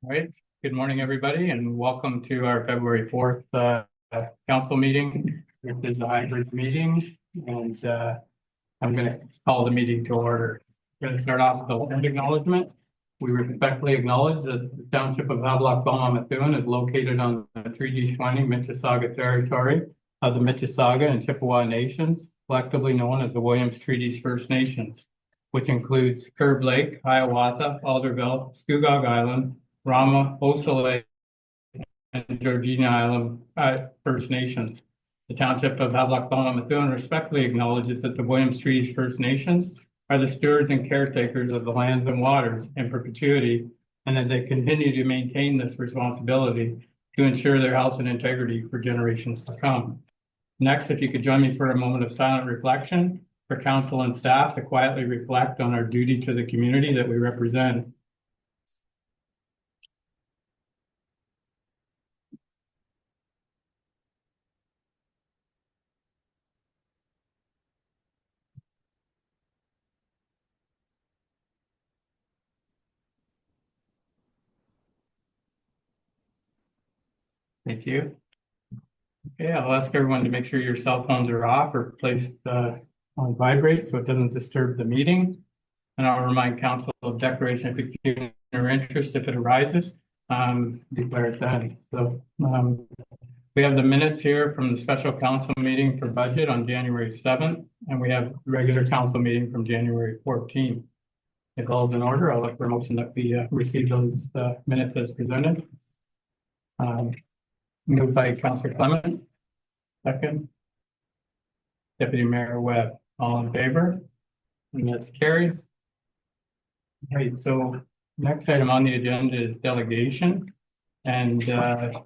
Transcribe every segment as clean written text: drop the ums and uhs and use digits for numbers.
All right. Good morning, everybody, and welcome to our February 4th council meeting. This is a hybrid meeting, and I'm going to call the meeting to order. I'm going to start off with the land acknowledgement. We respectfully acknowledge that the township of Havelock-Belmont-Methuen is located on the Treaty 20 Mississauga territory of the Mississauga and Chippewa Nations, collectively known as the Williams Treaties First Nations, which includes Curve Lake, Hiawatha, Alderville, Scugog Island, Rama, Osale, and Georgina Island First Nations. The township of Havelock-Belmont-Methuen respectfully acknowledges that the Williams Treaties First Nations are the stewards and caretakers of the lands and waters in perpetuity, and that they continue to maintain this responsibility to ensure their health and integrity for generations to come. Next, if you could join me for a moment of silent reflection for council and staff to quietly reflect on our duty to the community that we represent. Thank you. Okay, I'll ask everyone to make sure your cell phones are off or placed on vibrate so it doesn't disturb the meeting. And I'll remind council of declaration of peculiar interest if it arises. Declare it done. So we have the minutes here from the special council meeting for budget on January 7th, and we have regular council meeting from January 14th. If all is in order, I'll look for a motion that we receive those minutes as presented. Moved by Councilor Clement. Second. Deputy Mayor Webb, all in favor? And that's carried. All right, so next item on the agenda is delegation. And Pat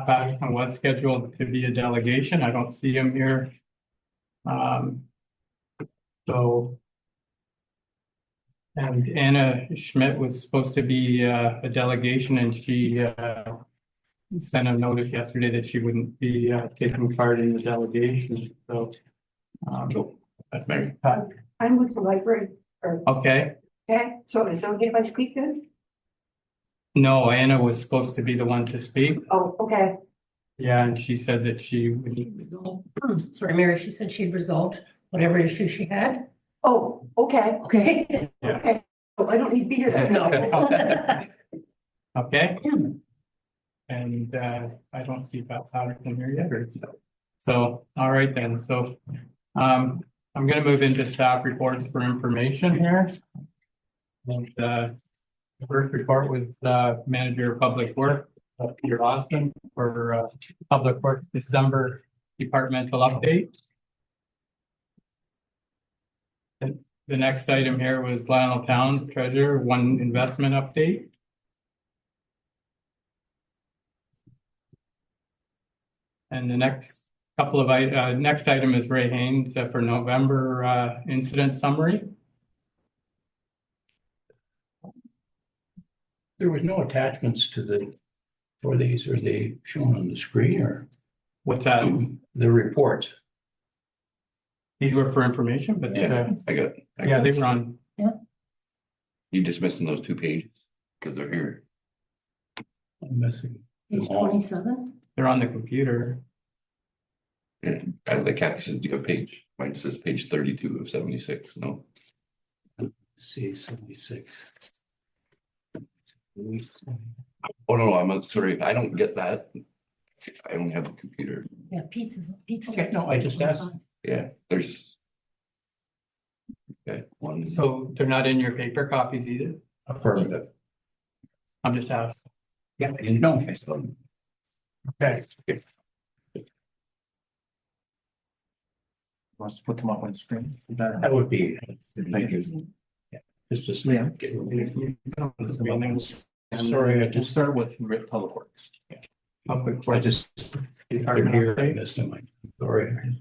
Patterson was scheduled to be a delegation. I don't see him here. And Anna Schmidt was supposed to be a delegation, and she sent a notice yesterday that she wouldn't be taking part in the delegation. So, That's me. I'm with the library. Okay. Okay, so is it okay if I speak then? No, Anna was supposed to be the one to speak. Oh, okay. Yeah, and she said that she would. Sorry, Mary, she said she'd resolved whatever issue she had. Oh, okay, Okay. Yeah. okay. Oh, I don't need to be here then. No. Okay. And I don't see Pat Patterson here yet. So, all right then. So I'm going to move into staff reports for information here. And the first report was Manager of Public Works, Peter Austin, for Public Works December departmental update. And the next item here was Lionel Towns Treasurer, one investment update. And the next couple of next item is Ray Haynes for November incident summary. There was no attachments to for these. Are they shown on the screen or? What's that? The report. These were for information, but Yeah, yeah, they were on. You just missing those 2 pages because they're here. I'm missing. It's 27. They're on the computer. Yeah, like Kathy says, do you have page? Mine says page 32 of 76. No, C 76. oh no, I'm sorry. I don't get that. I don't have a computer. Yeah, pizza. Okay, no, I just asked. Yeah, there's. Okay, one. So they're not in your paper copies either. Affirmative. I'm just asking. Yeah, you know, I still. Okay. Wants to put them up on the screen. That would be. Thank you. Yeah, just to see. Sorry, I just start with Public Works. Public I Works just. Department Here, I update. missed them. Sorry.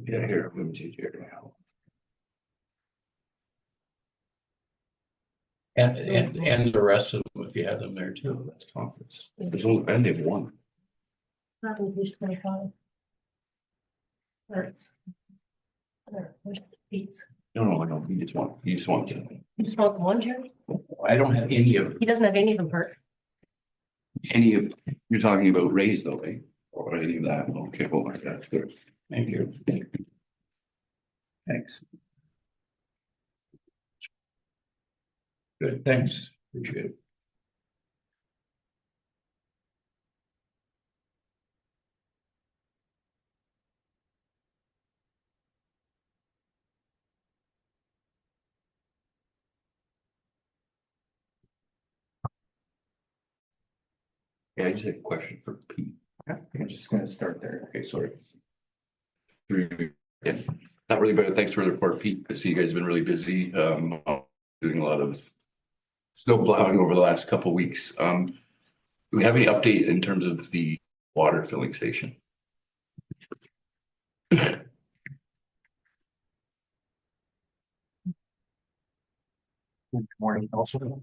Yeah, here. Let me see here now. And the rest of them, if you have them there too, That's conference. There's only and they've won. Not on page 25. There. There, there's the fees. No, you just want to. You just want the one, Jerry? I don't have He doesn't have any of them, Bert. You're talking about raise though, right? Or any of that, okay, well, that's good. Thank you. Thanks. Good, thanks. Appreciate it. Yeah, I just had a question for Pete. I'm just gonna start there. Okay, sorry. Yeah, not really, but thanks for the report, Pete. I see you guys have been really busy, doing a lot of snow plowing over the last couple of weeks. Do we have any update in terms of the water filling station? Good morning also.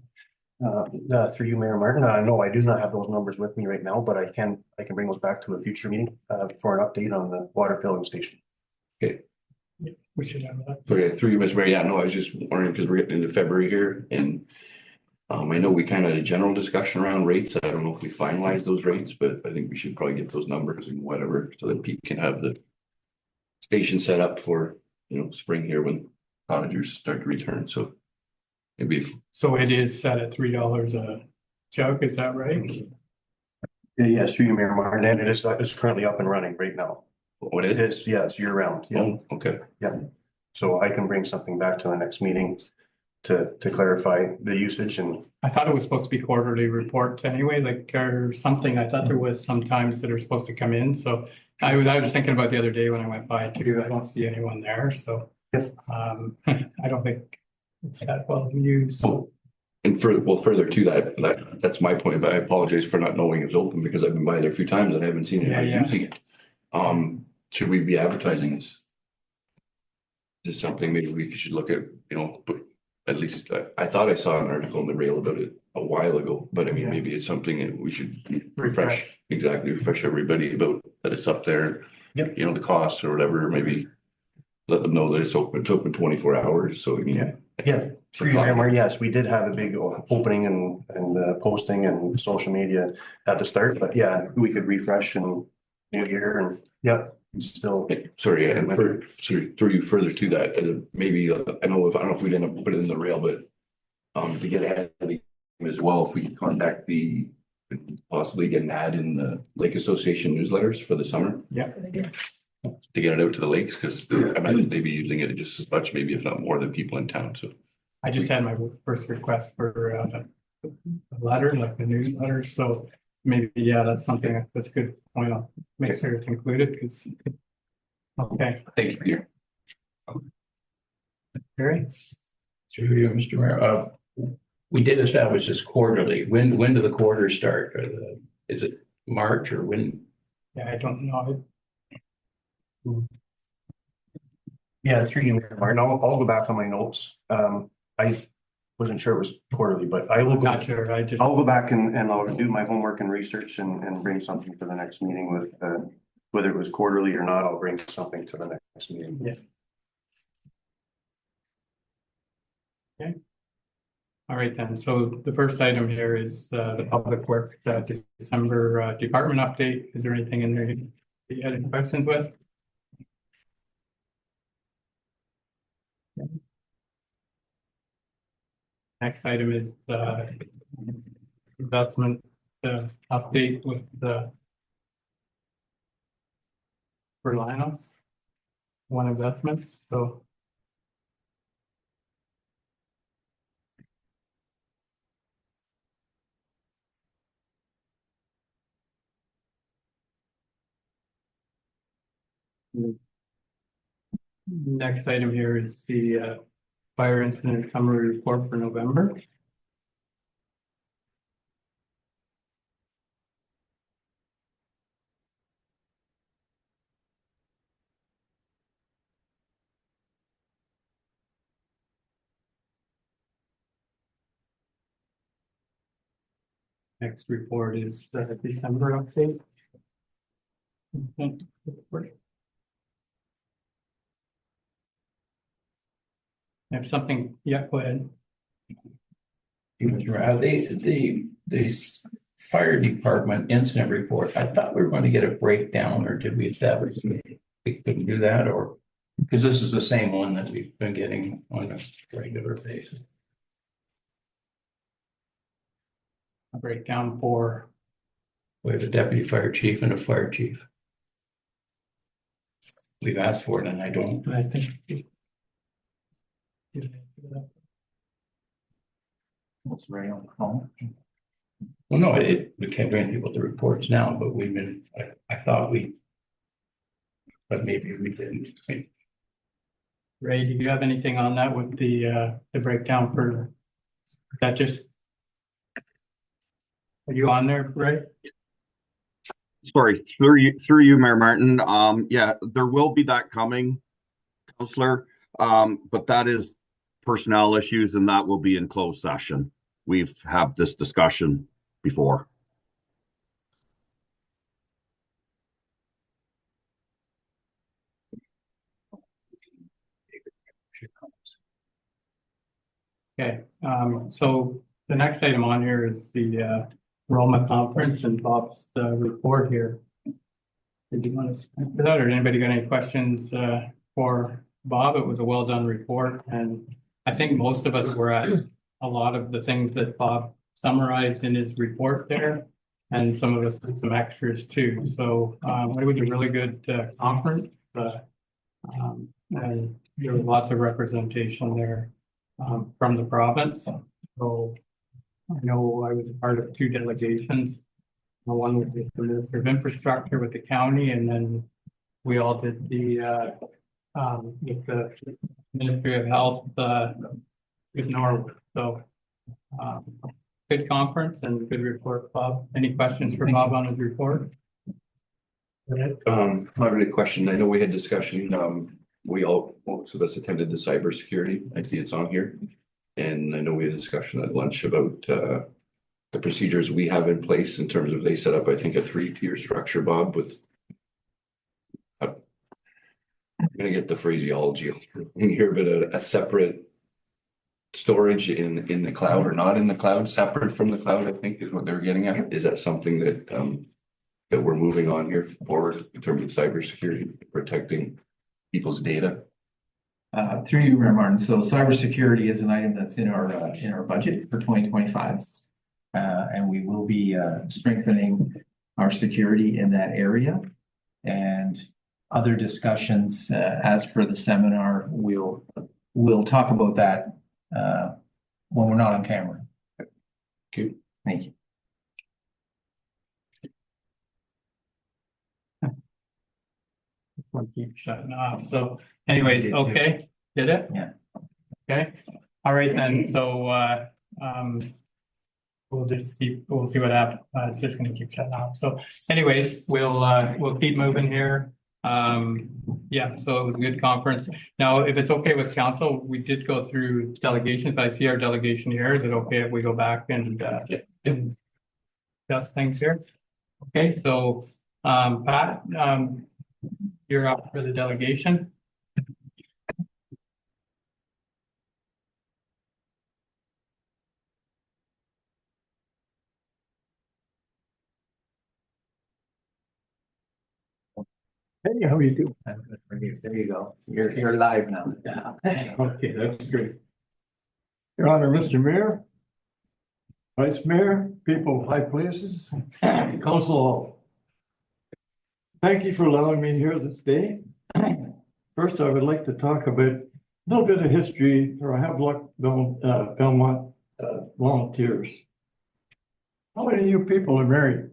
Through you, Mayor Martin. No, I do not have those numbers with me right now, but I can bring those back to a future meeting for an update on the water filling station. Okay, We should have that. so yeah, through you, Ms. Mary, yeah, no, I was just wondering because we're getting into February here and I know we kind of had a general discussion around rates. I don't know if we finalized those rates, but I think we should probably get those numbers and whatever so that Pete can have the station set up for, spring here when cottagers start to return. So maybe So it is set at $3 a jug, is that right? Yes, through you, Mayor Martin, and it's currently up and running right now. what it It is. is, yeah, it's year round. Yeah, Oh, okay. so I can bring something back to the next meeting to clarify the usage and I thought it was supposed to be quarterly reports anyway, like, or something. I thought there was some times that are supposed to come in, so I was thinking about the other day when I went by too. I don't see anyone there, so. Yes. I don't think it's that well used. So, and further to that's my point, but I apologize for not knowing it was open because I've been by there a few times and I haven't seen anybody Yeah. using it. Should we be advertising this? Is this something maybe we should look at, but at least I thought I saw an article in the Rail about it a while ago, but I mean, Yeah. maybe it's something that we should Refresh. refresh everybody about that it's up there. Yep. The cost or whatever, maybe let them know that it's open 24 hours. So, yeah. Through you, Mayor Martin, yes, we did have a big opening and posting and social media at the start, but yeah, we could refresh and new year and still. Sorry, and through you further to that, maybe, I don't know if we'd end up putting it in the Rail, but to get ahead of the game as well, if we could contact possibly get an ad in the Lake Association newsletters for the summer Good idea. to get it out to the lakes, because I imagine they'd be using it just as much, maybe if not more than people in town, so. I just had my first request for a letter, like the newsletter, so maybe, that's something that's a good point. I'll make sure it's included, because. Okay, Thank you, Peter. Gary? Through you, Mr. Mayor. We did establish this quarterly. When do the quarters start? Is it March or when? Yeah, I don't know. Yeah, through you, Mayor Martin, I'll go back on my notes. I wasn't sure it was quarterly, but I will I'm go. not sure. I'll go back and I'll do my homework and research and bring something for the next meeting with, whether it was quarterly or not, I'll bring something to the next meeting. Yeah. Okay. All right, then. So the first item here is the Public Works December department update. Is there anything in there you had any questions with? Next item is the investment update with the Reliance One Investments. So next item here is the fire incident summary report for November. Next report is the December update. Have something, yeah, go ahead. The fire department incident report, I thought we were going to get a breakdown, or did we establish we couldn't do that, or? Because this is the same one that we've been getting on a regular basis. A breakdown for, We have a deputy fire chief and a fire chief. We've asked for it and I don't. I think. It's right on the call. Well, no, we can't do anything with the reports now, but we've been, I thought we. But maybe we didn't. Ray, do you have anything on that with the breakdown for that? Just. Are you on there, Ray? Sorry, through you, Mayor Martin. Yeah, there will be that coming, Councillor. But that is personnel issues and that will be in closed session. We've had this discussion before. Okay, so the next item on here is the Roma conference and Bob's report here. Did you want to speak to that, or anybody got any questions for Bob? It was a well done report, and I think most of us were at a lot of the things that Bob summarized in his report there, and some of us did some extras too. So it was a really good conference, and there was lots of representation there from the province. So I know I was part of two delegations. One with the Minister of Infrastructure with the county, and then we all did the with the Ministry of Health with Norwood. So good conference and good report, Bob. Any questions for Bob on his report? Not really a question. I know we had discussion, most of us attended the cybersecurity. I see it's on here. And I know we had a discussion at lunch about the procedures we have in place in terms of they set up, I think, a 3-tier structure, Bob, with I'm gonna get the phraseology in here, but a separate storage in the cloud or not in the cloud, separate from the cloud, I think is what they're getting at. Is that something that that we're moving on here forward in terms of cybersecurity, protecting people's data? Through you, Mayor Martin. So cybersecurity is an item that's in our budget for 2025. And we will be strengthening our security in that area. And other discussions as per the seminar, we'll talk about that when we're not on camera. Okay. Thank you. We'll keep shutting off. So anyways, okay, did it? Yeah. Okay, all right then. So we'll see what happens. It's just gonna keep shutting off. So anyways, we'll keep moving here. Yeah, so it was a good conference. Now, if it's okay with council, we did go through delegations, but I see our delegation here. Is it okay if we go back and discuss things here? Okay, so Pat, you're up for the delegation. Hey, how are you doing? There you go. You're live now. Yeah. Okay, that's great. Your Honor, Mr. Mayor, Vice Mayor, people of high places, Council. Thank you for allowing me here this day. First, I would like to talk about a little bit of history for Havelock-Belmont volunteers. How many of you people are married?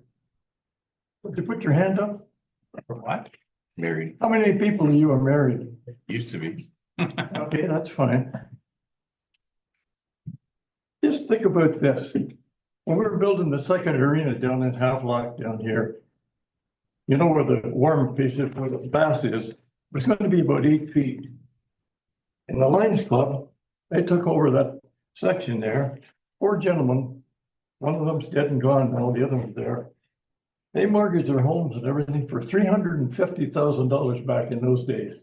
Would you put your hand up? For what? Married, How many people of you are married? used to be. Okay, that's fine. Just think about this. When we were building the second arena down in Havelock down here, you know where the warm piece is, where the bass is, it was going to be about 8 feet. In the Lions Club, they took over that section there. 4 gentlemen, one of them's dead and gone now, the other one's there. They mortgaged their homes and everything for $350,000 back in those days.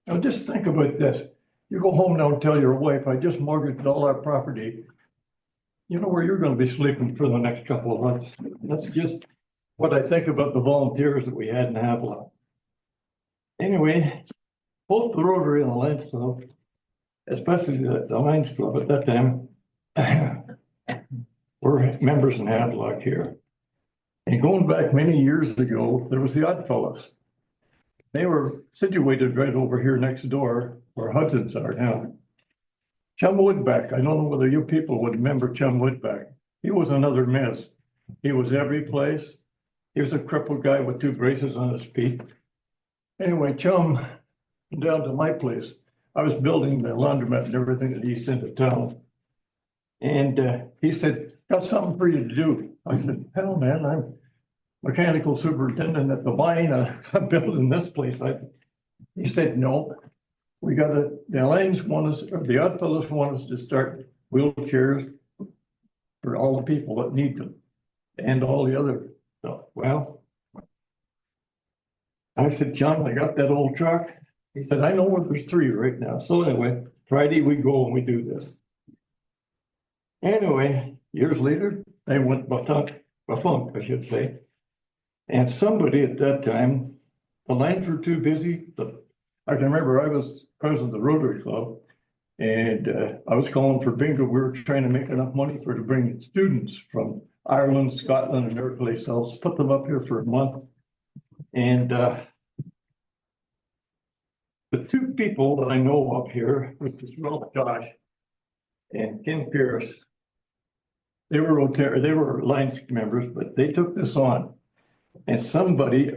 Now just think about this. You go home now and tell your wife, I just mortgaged all our property. You know where you're gonna be sleeping for the next couple of months. That's just what I think about the volunteers that we had in Havelock. Anyway, both the Rotary and the Lions Club, especially the Lions Club at that time, were members in Havelock here. And going back many years ago, there was the Oddfellows. They were situated right over here next door where Hudson's are now. Chum Woodback, I don't know whether you people would remember Chum Woodback. He was another mess. He was every place. He was a crippled guy with 2 braces on his feet. Anyway, Chum, down to my place, I was building the laundromat and everything at the east end of town. And he said, got something for you to do. I said, hell man, I'm mechanical superintendent at the mine. I'm building this place. He said, no, the Lions want us, or the Oddfellows want us to start wheelchairs for all the people that need them and all the other stuff. Well, I said, John, I got that old truck. He said, I know where there's 3 right now. So anyway, Friday we go and we do this. Anyway, years later, they went bafunk, I should say. And somebody at that time, the lines were too busy. I can remember I was president of the Rotary Club and I was calling for bingo. We were trying to make enough money to bring students from Ireland, Scotland, and every place else, put them up here for a month. And the 2 people that I know up here, which is Ralph Josh and Ken Pierce, they were Lions members, but they took this on. And somebody,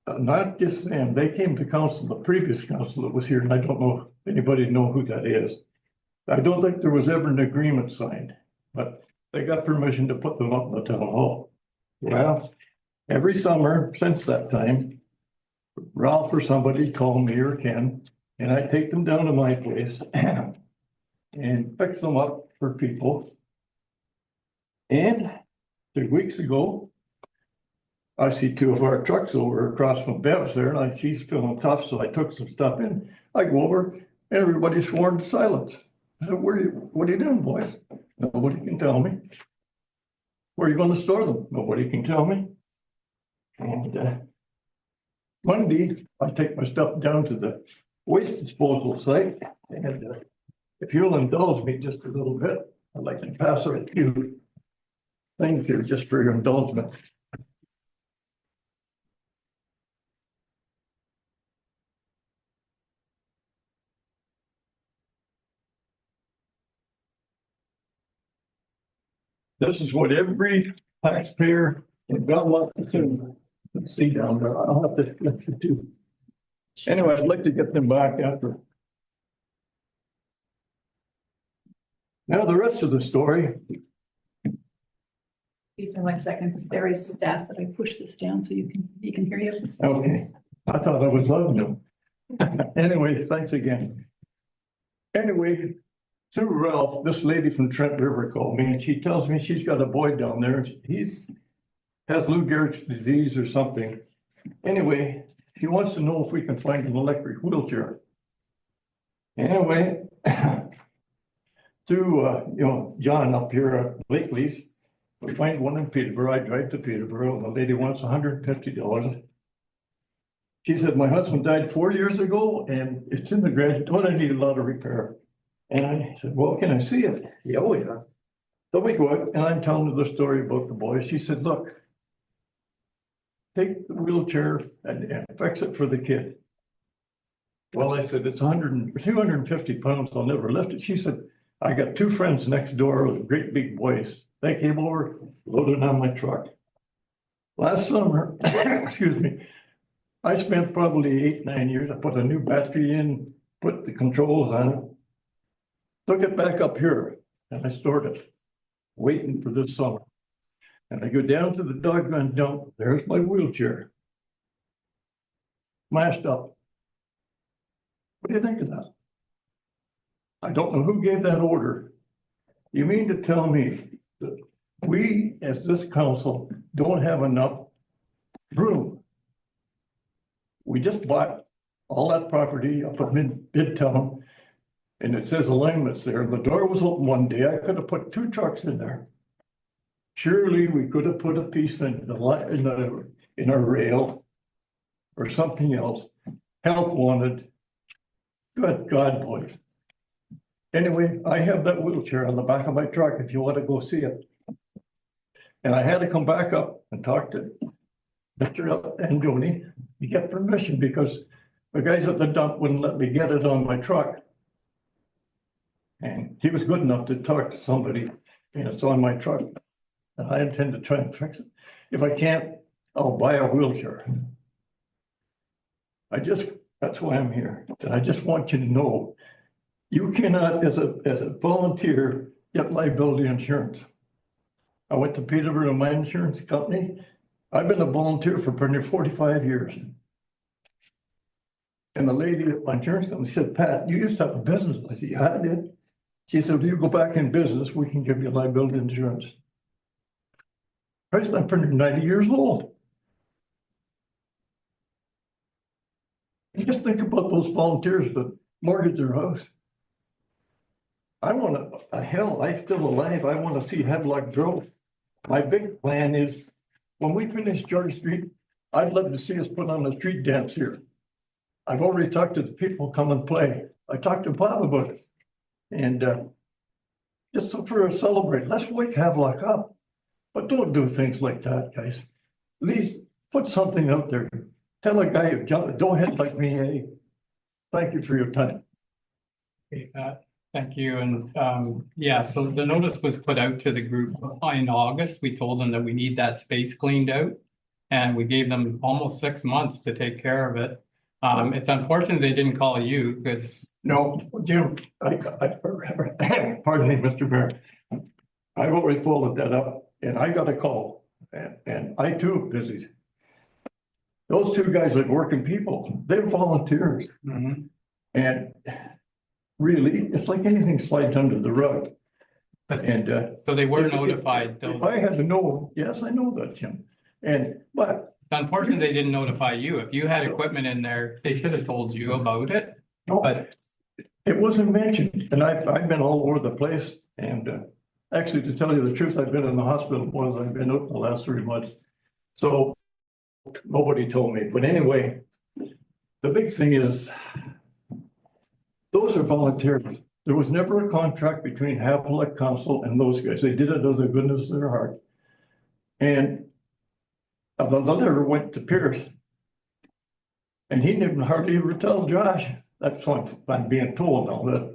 not just them, they came to council, the previous council that was here, and I don't know if anybody know who that is. I don't think there was ever an agreement signed, but they got permission to put them up in the town hall. Well, every summer since that time, Ralph or somebody called me or Ken, and I take them down to my place and fix them up for people. And 2 weeks ago, I see 2 of our trucks over across from Bev's there, and she's feeling tough, so I took some stuff in. I go over, and everybody's sworn to silence. I said, what are you doing, boys? Nobody can tell me. Where are you going to store them? Nobody can tell me. And Monday, I take my stuff down to the waste disposal site, and if you'll indulge me just a little bit, I'd like to pass out a few things here just for your indulgement. This is what every taxpayer in Belmont see down there. I'll have to let you too. Anyway, I'd like to get them back after. Now, the rest of the story. Excuse me 1 second. Barry's just asked that I push this down so he can hear you. Okay, I thought I was loving them. Anyway, thanks again. Anyway, through Ralph, this lady from Trent River called me and she tells me she's got a boy down there. Has Lou Gehrig's disease or something. Anyway, she wants to know if we can find an electric wheelchair. Anyway, through John up here at Blakely's, we find one in Peterborough. I drive to Peterborough. The lady wants $150. She said, my husband died 4 years ago and it's in the garage. Don't I need a lot of repair? And I said, well, can I see it? Yeah, oh yeah. So we go out and I'm telling her the story about the boy. She said, look, take the wheelchair and fix it for the kid. Well, I said, it's 250 pounds. I'll never lift it. She said, I got 2 friends next door with great big boys. They came over, loaded on my truck. Last summer, excuse me, I spent probably 8-9 years. I put a new battery in, put the controls on it, took it back up here, and I stored it, waiting for this summer. And I go down to the doggone dump. There's my wheelchair, smashed up. What do you think of that? I don't know who gave that order. You mean to tell me that we, as this council, don't have enough room. We just bought all that property up in Midtown. And it says alignments there. The door was open one day. I could have put 2 trucks in there. Surely we could have put a piece in in our rail or something else. Help wanted. Good God, boys. Anyway, I have that wheelchair on the back of my truck if you want to go see it. And I had to come back up and talk to Mr. Angoni to get permission because the guys at the dump wouldn't let me get it on my truck. And he was good enough to talk to somebody, and it's on my truck. And I intend to try and fix it. If I can't, I'll buy a wheelchair. That's why I'm here. And I just want you to know, you cannot, as a volunteer, get liability insurance. I went to Peterborough, my insurance company. I've been a volunteer for pretty 45 years. And the lady at my insurance company said, Pat, you used to have a business. I said, yeah, I did. She said, if you go back in business, we can give you liability insurance. I'm pretty 90 years old. Just think about those volunteers that mortgage their house. I want to, hell, I'm still alive. I want to see Havelock growth. My big plan is when we finish George Street, I'd love to see us put on a street dance here. I've already talked to the people come and play. I talked to Bob about it. And just for a celebrate, let's wake Havelock up. But don't do things like that, guys. At least put something out there. Tell a guy, don't hit like me, hey. Thank you for your time. Okay, thank you. And yeah, so the notice was put out to the group in August. We told them that we need that space cleaned out. And we gave them almost 6 months to take care of it. It's unfortunate they didn't call you because. No, Jim, pardon me, Mr. Mayor. I've already followed that up and I got a call and I too am busy. Those 2 guys are working people, they're volunteers. Mhm. And really, it's like anything slides under the rug. And So they were notified if though. I had to know, yes, I know that, Jim. But It's unfortunate they didn't notify you. If you had equipment in there, they should have told you about it. no, But it wasn't mentioned, and I've been all over the place, and actually, to tell you the truth, I've been in the hospital more than I've been out the last 3 months. So nobody told me, but anyway, the big thing is, those are volunteers. There was never a contract between Havelock Council and those guys. They did it out of the goodness of their heart. And the letter went to Pierce. And he didn't hardly ever tell Josh. That's what I'm being told now that.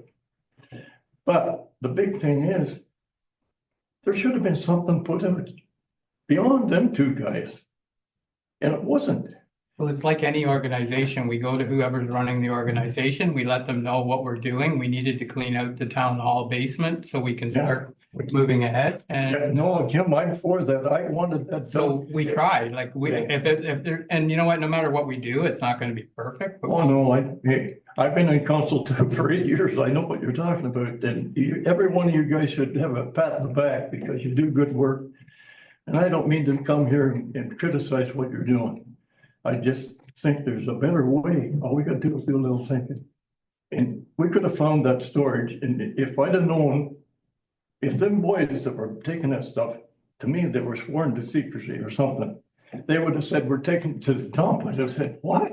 But the big thing is, there should have been something put out beyond them 2 guys. And it wasn't. well, it's like any organization. We go to whoever's running the organization. We let them know what we're doing. We needed to clean out the town hall basement so we can start moving ahead. And No, Jim, I'm for that. I wanted that. so we tried, like if there, and you know what, no matter what we do, it's not going to be perfect. But Oh, no, hey, I've been in council too for 8 years. I know what you're talking about. And every one of you guys should have a pat in the back because you do good work. And I don't mean to come here and criticize what you're doing. I just think there's a better way. All we gotta do is do a little thinking. And we could have found that storage, and if I'd have known, if them boys that were taking that stuff, to me, they were sworn to secrecy or something. They would have said, we're taking it to the dump. I'd have said, what?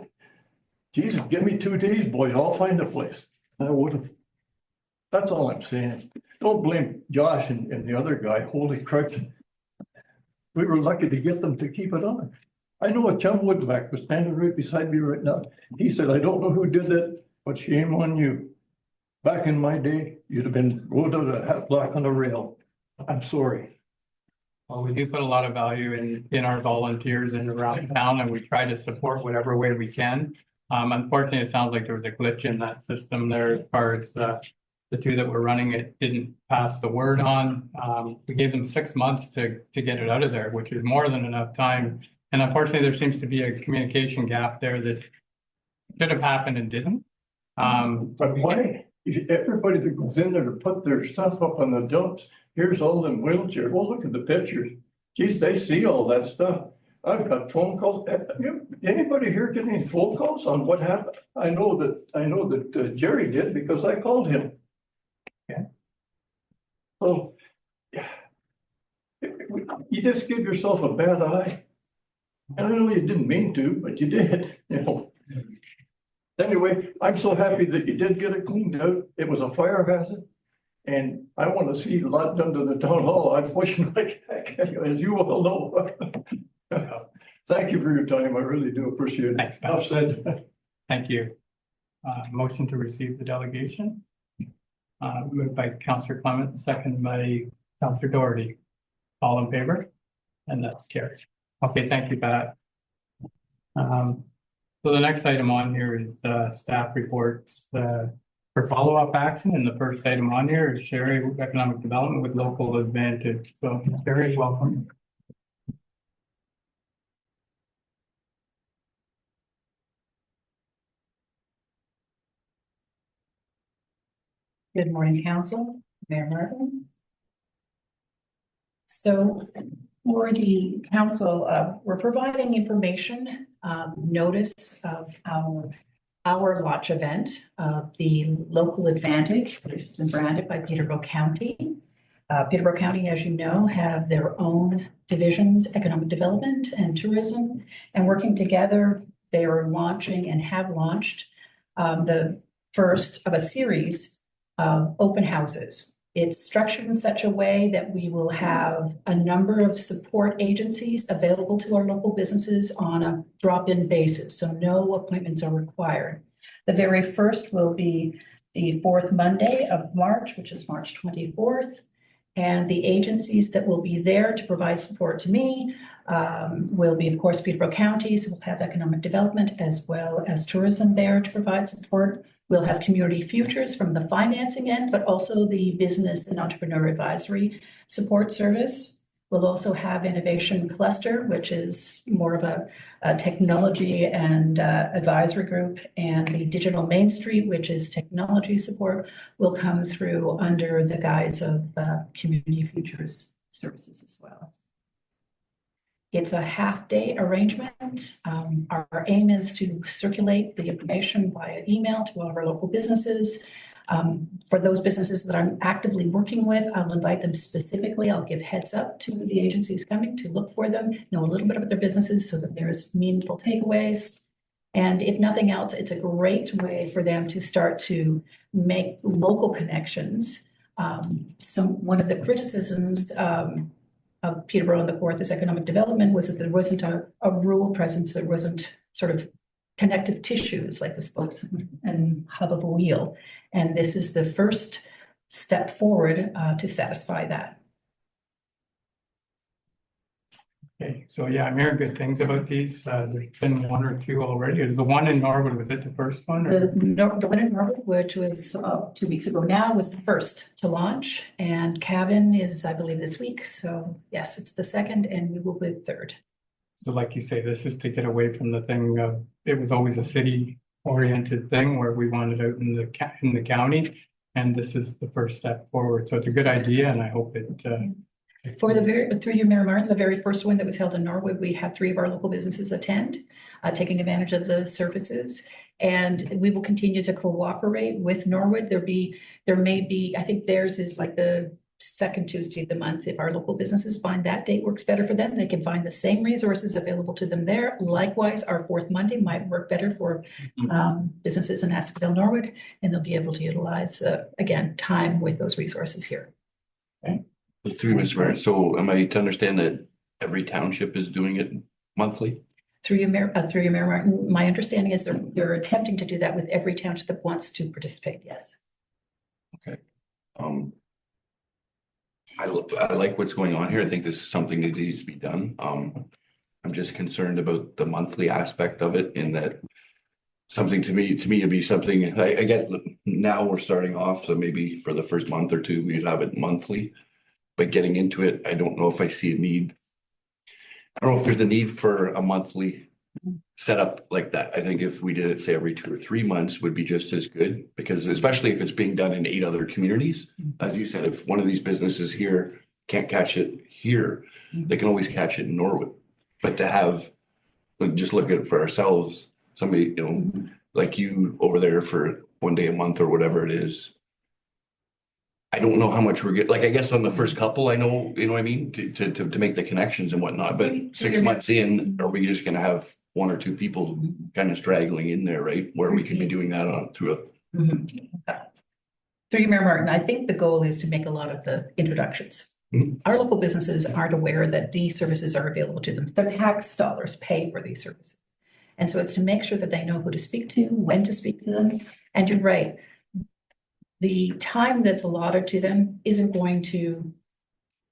Jesus, give me 2 days, boys, I'll find a place. And I would have. That's all I'm saying. Don't blame Josh and the other guy. Holy crap. We were lucky to get them to keep it on. I know a chum Woodback was standing right beside me right now. He said, I don't know who did that, but shame on you. Back in my day, you'd have been rode out a Havelock on a rail. I'm sorry. well, we do put a lot of value in our volunteers and around town, and we try to support whatever way we can. Unfortunately, it sounds like there was a glitch in that system there as far as the 2 that were running it didn't pass the word on. We gave them 6 months to get it out of there, which is more than enough time. And unfortunately, there seems to be a communication gap there that should have happened and didn't. But why? Everybody that goes in there to put their stuff up on the dumps, here's all them wheelchairs. Well, look at the pictures. Geez, they see all that stuff. I've got phone calls. Anybody here get any phone calls on what happened? I know that Jerry did because I called him. Yeah. So, yeah. You just give yourself a bad eye. And I know you didn't mean to, but you did, you know. Anyway, I'm so happy that you did get it cleaned out. It was a fire hazard. And I want to see a lot done to the town hall. I'm pushing like heck, as you all know. Thank you for your time. I really do appreciate it. Thanks, Pat. Enough said. Thank you. Motion to receive the delegation. Moved by Councillor Clement, second by Councillor Doherty. All in favor? And that's carried. Okay, thank you, Pat. So the next item on here is staff reports for follow-up action. And the first item on here is sharing economic development with local advantage. So Sherry, welcome. Good morning, Council, Mayor Martin. So for the council, we're providing information, notice of our launch event of the local advantage, which has been branded by Peterborough County. Peterborough County, as you know, have their own divisions, economic development and tourism, and working together, they are launching and have launched the first of a series open houses. It's structured in such a way that we will have a number of support agencies available to our local businesses on a drop-in basis, so no appointments are required. The very first will be the fourth Monday of March, which is March 24th. And the agencies that will be there to provide support to me will be, of course, Peterborough County, so we'll have economic development as well as tourism there to provide support. We'll have Community Futures from the financing end, but also the business and entrepreneur advisory support service. We'll also have Innovation Cluster, which is more of a technology and advisory group, and the Digital Main Street, which is technology support, will come through under the guise of Community Futures services as well. It's a half-day arrangement. Our aim is to circulate the information via email to all of our local businesses. For those businesses that I'm actively working with, I'll invite them specifically. I'll give heads up to the agencies coming to look for them, know a little bit about their businesses so that there's meaningful takeaways. And if nothing else, it's a great way for them to start to make local connections. One of the criticisms of Peterborough and the Fourth as economic development was that there wasn't a rural presence, there wasn't sort of connective tissues like the spokes and hub of a wheel. And this is the first step forward to satisfy that. Okay, so yeah, I'm hearing good things about these. There's been one or two already. Is the one in Norwood, was it the first one? Or? The one in Norwood, which was 2 weeks ago now, was the first to launch. And Cavan is, I believe, this week. So yes, it's the second and we will be the third. So like you say, this is to get away from the thing of, it was always a city oriented thing where we wanted out in the county. And this is the first step forward. So it's a good idea and I hope it for the through you, Mayor Martin, the very first one that was held in Norwood, we had 3 of our local businesses attend, taking advantage of the services. And we will continue to cooperate with Norwood. There may be, I think theirs is like the second Tuesday of the month. If our local businesses find that date works better for them, they can find the same resources available to them there. Likewise, our fourth Monday might work better for businesses in Asphodel, Norwood, and they'll be able to utilize, again, time with those resources here. Okay. Through Mr. Mayor, so am I to understand that every township is doing it monthly? Through you, Mayor Martin, my understanding is they're attempting to do that with every township that wants to participate, yes. Okay. I like what's going on here. I think this is something that needs to be done. I'm just concerned about the monthly aspect of it, in that something to me it'd be something I get now we're starting off, so maybe for the first month or two we'd have it monthly. But getting into it, I don't know if I see a need. I don't know if there's a need for a monthly setup like that. I think if we did it, say, every 2 or 3 months would be just as good, because especially if it's being done in 8 other communities. As you said, if one of these businesses here can't catch it here, they can always catch it in Norwood. But to have, like, just look at it for ourselves, somebody, you know, like you over there for one day a month or whatever it is. I don't know how much we're getting, like, I guess on the first couple, I know, you know what I mean, to make the connections and whatnot, but 6 months in, are we just gonna have one or two people kind of straggling in there, right? Where we could be doing that on through a. Through you, Mayor Martin, I think the goal is to make a lot of the introductions. Our local businesses aren't aware that these services are available to them. Their tax dollars pay for these services. And so it's to make sure that they know who to speak to, when to speak to them. And you're right, the time that's allotted to them isn't going to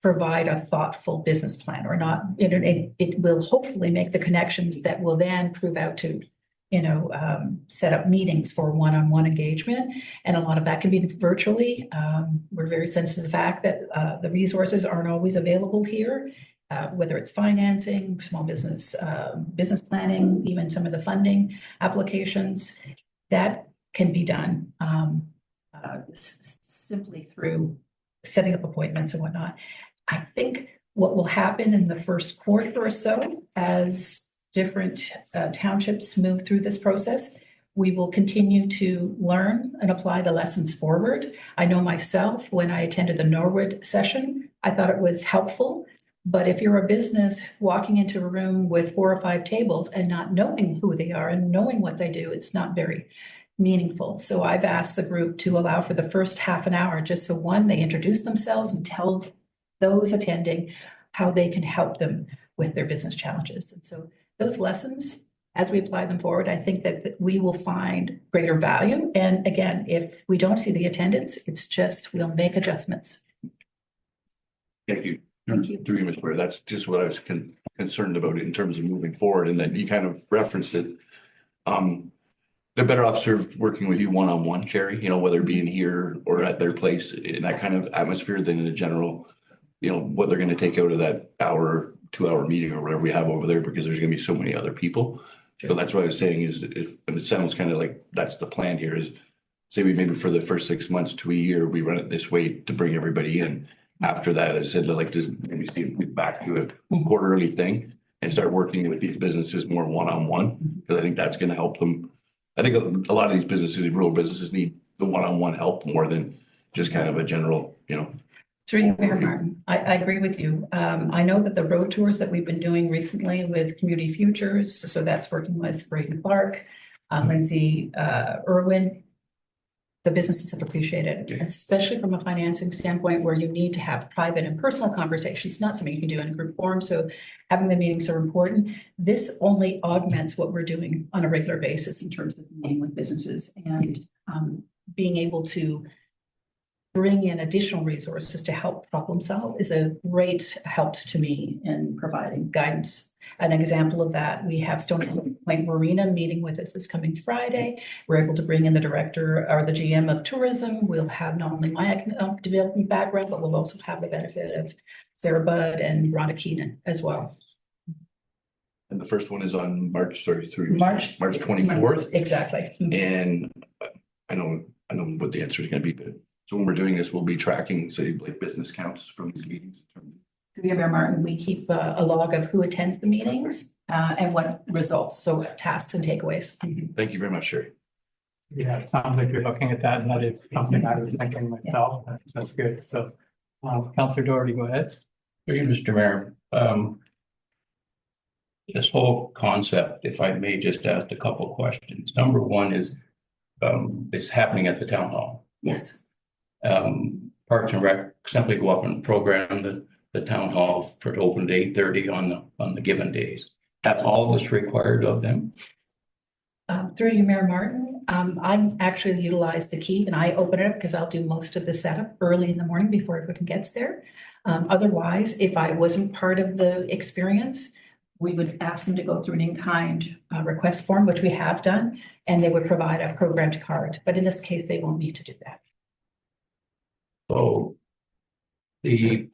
provide a thoughtful business plan or not. It will hopefully make the connections that will then prove out to, set up meetings for one-on-one engagement. And a lot of that can be virtually. We're very sensitive to the fact that the resources aren't always available here, whether it's financing, small business, business planning, even some of the funding applications. That can be done simply through setting up appointments and whatnot. I think what will happen in the first quarter or so, as different townships move through this process, we will continue to learn and apply the lessons forward. I know myself, when I attended the Norwood session, I thought it was helpful. But if you're a business walking into a room with 4 or 5 tables and not knowing who they are and knowing what they do, it's not very meaningful. So I've asked the group to allow for the first half an hour, just so one, they introduce themselves and tell those attending how they can help them with their business challenges. And so those lessons, as we apply them forward, I think that we will find greater value. And again, if we don't see the attendance, it's just, we'll make adjustments. Thank you. Thank you. Through you, Ms. Blair, that's just what I was concerned about in terms of moving forward, and then you kind of referenced it. They're better off served working with you one-on-one, Sherry, whether being here or at their place in that kind of atmosphere than in a general, what they're gonna take out of that hour, 2-hour meeting or whatever we have over there, because there's gonna be so many other and so that's what I was saying is, and it sounds kind of like that's the plan here, is say we maybe for the first 6 months to a year, we run it this way to bring everybody in. After that, I said, like, just maybe see back to a quarterly thing and start working with these businesses more one-on-one, because I think that's gonna help them. I think a lot of these businesses, rural businesses, need the one-on-one help more than just kind of a general, Through you, Mayor Martin, I agree with you. I know that the road tours that we've been doing recently with Community Futures, so that's working with Braden Clark, Lindsay Irwin, the businesses have appreciated it, especially from a financing standpoint where you need to have private and personal conversations, not something you can do in a group forum. So having the meetings are important. This only augments what we're doing on a regular basis in terms of meeting with businesses and being able to bring in additional resources to help problem solve is a great help to me in providing guidance. An example of that, we have Stony Point Marina meeting with us this coming Friday. We're able to bring in the director or the GM of tourism. We'll have not only my economic development background, but we'll also have the benefit of Sarah Budd and Rhonda Keenan as well. And the first one is on March 24th. Exactly. And I know what the answer is going to be, but so when we're doing this, we'll be tracking, say, like business counts from these meetings. Mayor Martin, we keep a log of who attends the meetings and what results, so tasks and takeaways. Thank you very much, Sherry. Yeah, it sounds like you're looking at that, and that is something I was thinking myself. That's good. So, Councillor Doherty, go ahead. Thank you, Mr. Mayor. This whole concept, if I may just ask a couple of questions. Number one is, it's happening at the town hall. Yes. Parks and Rec simply go up and program the town hall for it to open at 8:30 on the given days. That's all that's required of them. Through you, Mayor Martin, I actually utilize the key and I open it up because I'll do most of the setup early in the morning before everyone gets there. Otherwise, if I wasn't part of the experience, we would ask them to go through an in-kind request form, which we have done, and they would provide a programmed card. But in this case, they won't need to do that. So the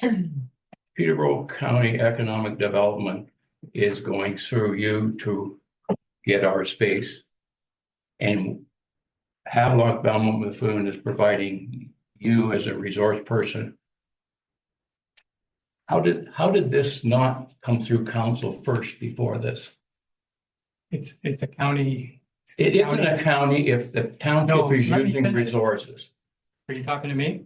Peterborough County Economic Development is going through you to get our space, and Havelock-Belmont-Methuen is providing you as a resource person How did this not come through council first before this? It's a county. It isn't a county if the No, township is let me using finish. resources. Are you talking to me?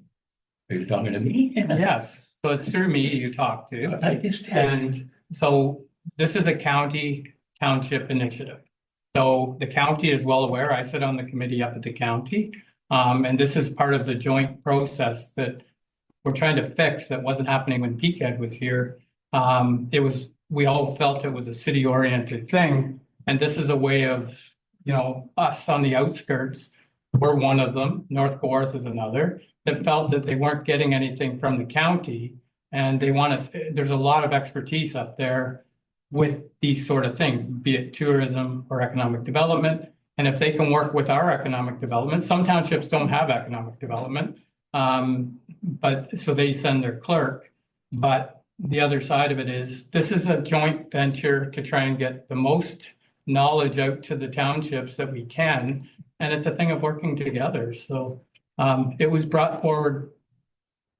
Are you talking to me? Yes, so it's through me you talk to. I just had, And so this is a county township initiative. So the county is well aware. I sit on the committee up at the county. And this is part of the joint process that we're trying to fix that wasn't happening when PCAD was here. We all felt it was a city oriented thing. And this is a way of, us on the outskirts, we're one of them, North Kawartha is another, that felt that they weren't getting anything from the county. And there's a lot of expertise up there with these sort of things, be it tourism or economic development. And if they can work with our economic development, some townships don't have economic development. But so they send their clerk. But the other side of it is this is a joint venture to try and get the most knowledge out to the townships that we can. And it's a thing of working together. So it was brought forward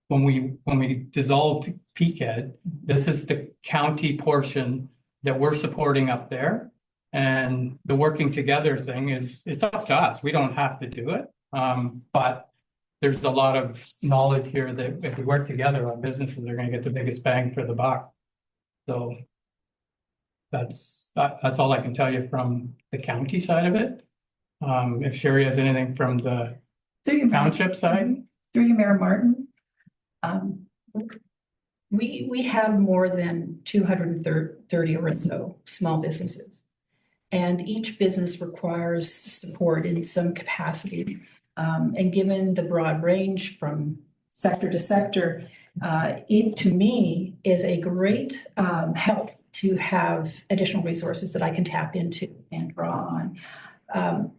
when we dissolved PCAD. This is the county portion that we're supporting up there. And the working together thing it's up to us. We don't have to do it. But there's a lot of knowledge here that if we work together, our businesses are going to get the biggest bang for the buck. So that's all I can tell you from the county side of it. If Sherry has anything from the township side. Through you, Mayor Martin. We have more than 230 or so small businesses. And each business requires support in some capacity. And given the broad range from sector to sector, it to me is a great help to have additional resources that I can tap into and draw on.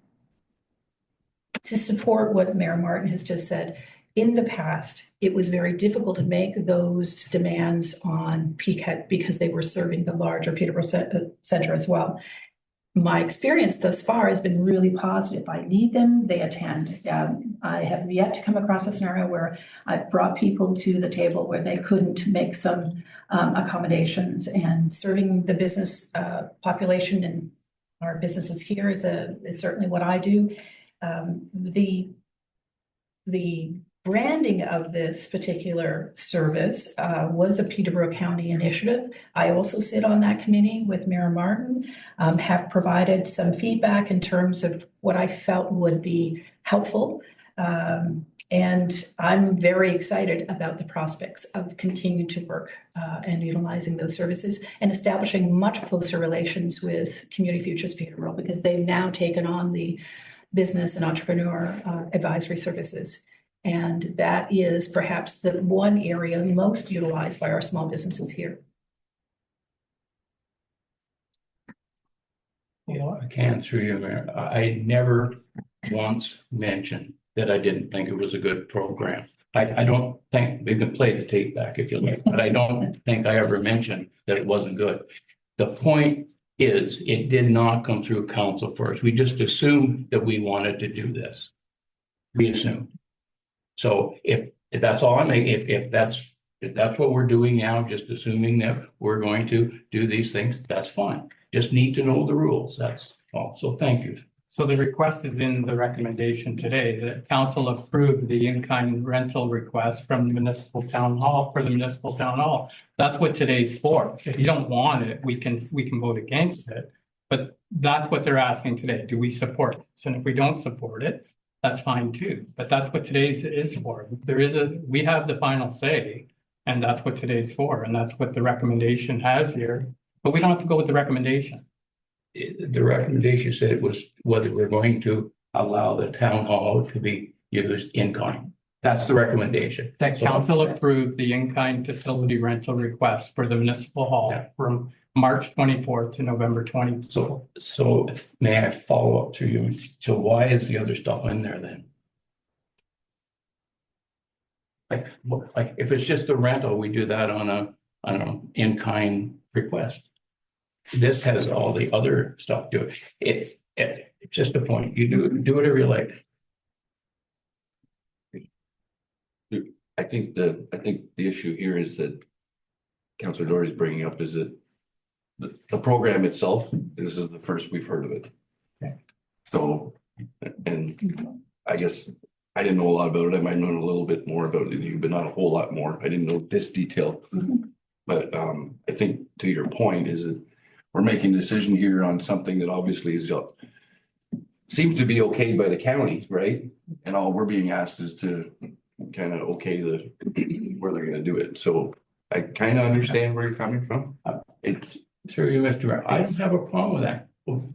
To support what Mayor Martin has just said, in the past, it was very difficult to make those demands on PCAT because they were serving the larger Peterborough Center as well. My experience thus far has been really positive. If I need them, they attend. I have yet to come across a scenario where I've brought people to the table where they couldn't make some accommodations, and serving the business population and our businesses here is certainly what I do. The branding of this particular service was a Peterborough County initiative. I also sit on that committee with Mayor Martin, have provided some feedback in terms of what I felt would be helpful. And I'm very excited about the prospects of continuing to work and utilizing those services and establishing much closer relations with Community Futures Peterborough, because they've now taken on the business and entrepreneur advisory services. And that is perhaps the one area most utilized by our small businesses here. Well, I can through you, Mayor. I never once mentioned that I didn't think it was a good program. I don't think, we can play the tape back if you like, but I don't think I ever mentioned that it wasn't good. The point is, it did not come through council first. We just assumed that we wanted to do this. We assumed. So if that's all I'm making, if that's what we're doing now, just assuming that we're going to do these things, that's fine. Just need to know the rules. That's all. So thank you. So the request is in the recommendation today that council approve the in-kind rental request from the municipal town hall for the municipal town hall. That's what today's for. If you don't want it, we can vote against it. But that's what they're asking today. Do we support it? And if we don't support it, that's fine too. But that's what today's is for. We have the final say, and that's what today's for. And that's what the recommendation has here. But we don't have to go with the recommendation. The recommendation said it was whether we're going to allow the town hall to be used in kind. That's the recommendation. That council approved the in-kind facility rental request for the municipal hall from March 24th to November 20th. So may I follow up to you? So why is the other stuff in there then? Like if it's just a rental, we do that on an in-kind request. This has all the other stuff to it. It's just a point. You do whatever you like. I think the issue here is that Councilor Doherty's bringing up is that the program itself, this is the first we've heard of it. Okay. So, and I guess I didn't know a lot about it. I might know a little bit more about it than you, but not a whole lot more. I didn't know this detail. But I think to your point is that we're making a decision here on something that obviously is seems to be okayed by the county, right? And all we're being asked is to kind of okay where they're gonna do it. So I kind of understand where you're coming from. It's Through you, Mr. Mayor, I don't have a problem with that,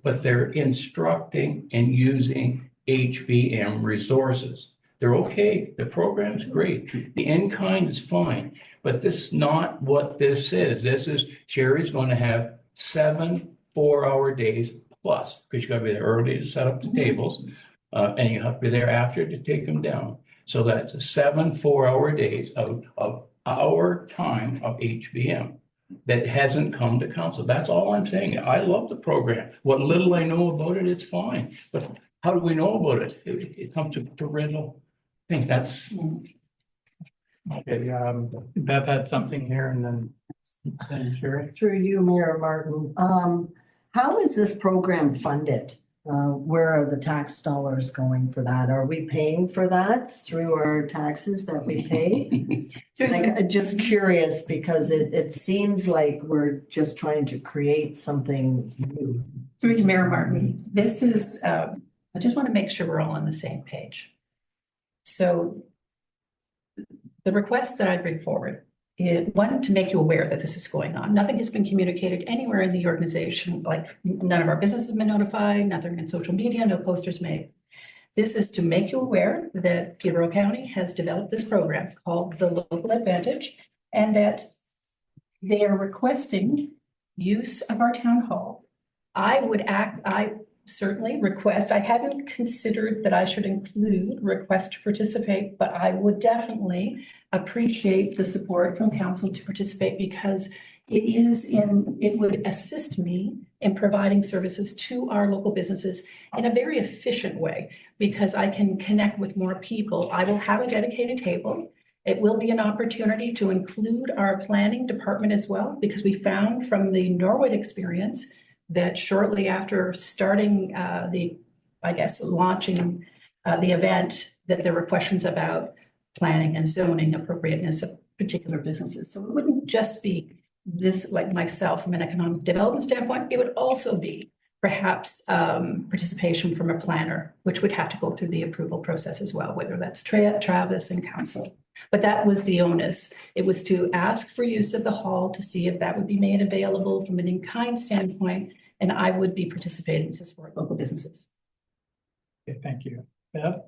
but they're instructing and using HVM resources. They're okay, the program's great, the in-kind is fine, but this is not what this is. This is, Sherry's going to have 7 4-hour days plus, because you gotta be there early to set up the tables, and you have to be there after to take them down. So that's 7 4-hour days of our time of HVM that hasn't come to council. That's all I'm saying. I love the program. What little I know about it, it's fine. But how do we know about it? It comes to parental. I think that's. Okay, Beth had something here and then Sherry. Through you, Mayor Martin. How is this program funded? Where are the tax dollars going for that? Are we paying for that through our taxes that we pay? Like, just curious, because it seems like we're just trying to create something new. Through you, Mayor Martin, this is, I just want to make sure we're all on the same page. So the request that I bring forward, one, to make you aware that this is going on. Nothing has been communicated anywhere in the organization, like none of our businesses have been notified, nothing in social media, no posters made. This is to make you aware that Peterborough County has developed this program called the Local Advantage, and that they are requesting use of our town hall. I certainly request, I hadn't considered that I should include request to participate, but I would definitely appreciate the support from council to participate, because it would assist me in providing services to our local businesses in a very efficient way, because I can connect with more people. I will have a dedicated table. It will be an opportunity to include our planning department as well, because we found from the Norwood experience that shortly after starting launching the event, that there were questions about planning and zoning appropriateness of particular businesses. So it wouldn't just be this, like myself, from an economic development standpoint, it would also be perhaps participation from a planner, which would have to go through the approval process as well, whether that's Travis and council. But that was the onus. It was to ask for use of the hall to see if that would be made available from an in-kind standpoint, and I would be participating to support local businesses. Okay, thank you. Bev?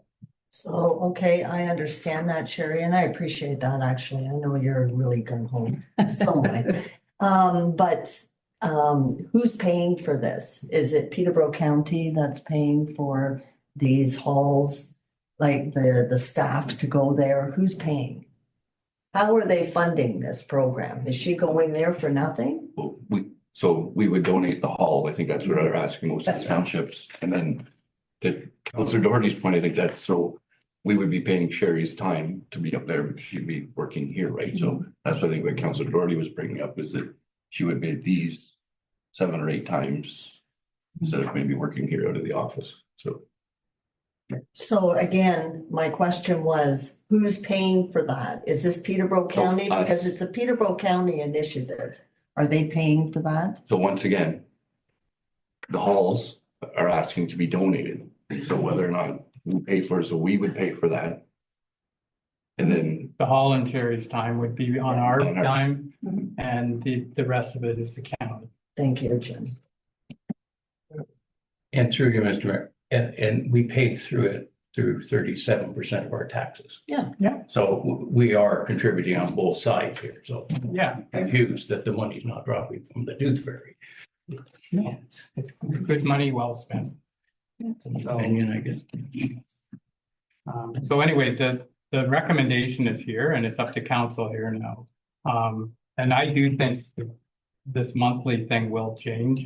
So, okay, I understand that, Sherry, and I appreciate that, actually. I know you're really gung ho. So am I. But who's paying for this? Is it Peterborough County that's paying for these halls, like the staff to go there? Who's paying? How are they funding this program? Is she going there for nothing? Well, we would donate the hall. I think that's what they're asking most of the townships. And then to Councilor Doherty's point, I think that's so we would be paying Sherry's time to be up there because she'd be working here, right? So that's what I think what Councilor Doherty was bringing up is that she would be these 7 or 8 times instead of maybe working here out of the office. So again, my question was, who's paying for that? Is this Peterborough County? Because it's a Peterborough County initiative. Are they paying for that? So once again, the halls are asking to be donated. So whether or not we pay for it, so we would pay for that. And then the hall and Sherry's time would be on our time, and the rest of it is the county. Thank you, Jim. And through you, Mr. Mayor, and we pay through it through 37% of our taxes. Yeah. Yeah. So we are contributing on both sides here. So yeah, confused that the money's not dropping from the tooth fairy. No, it's good money well spent. So, Opinion, I guess. So anyway, the recommendation is here, and it's up to council here now. And I do think this monthly thing will change.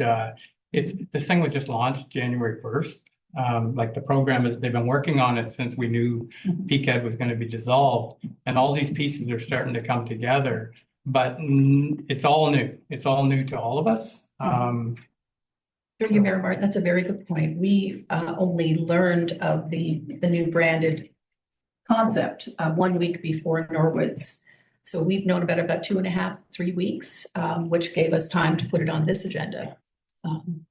This thing was just launched January 1st. Like the program they've been working on it since we knew PCAD was going to be dissolved, and all these pieces are starting to come together. but it's all new. It's all new to all of us. Through you, Mayor Martin, that's a very good point. We only learned of the new branded concept 1 week before Norwood's. So we've known about 2.5, 3 weeks, which gave us time to put it on this agenda.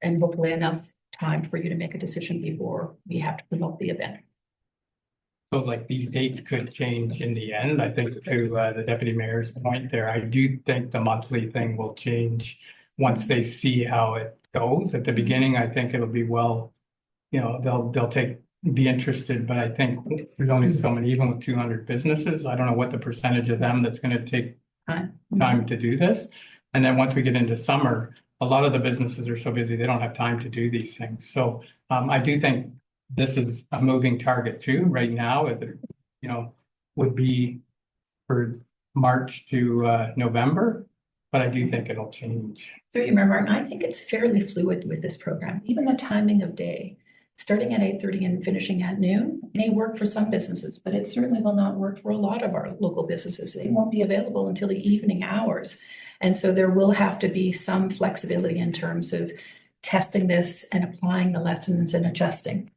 And hopefully enough time for you to make a decision before we have to promote the event. So like these dates could change in the end. I think to the deputy mayor's point there, I do think the monthly thing will change once they see how it goes. At the beginning, I think it'll be well, you know, they'll be interested, but I think there's only so many, even with 200 businesses. I don't know what the percentage of them that's going to take time to do this. And then once we get into summer, a lot of the businesses are so busy, they don't have time to do these things. So I do think this is a moving target too. Right now, it, you know, would be for March to November, but I do think it'll change. Through you, Mayor Martin, I think it's fairly fluid with this program. Even the timing of day, starting at 8:30 and finishing at noon may work for some businesses, but it certainly will not work for a lot of our local businesses. They won't be available until the evening hours. And so there will have to be some flexibility in terms of testing this and applying the lessons and adjusting.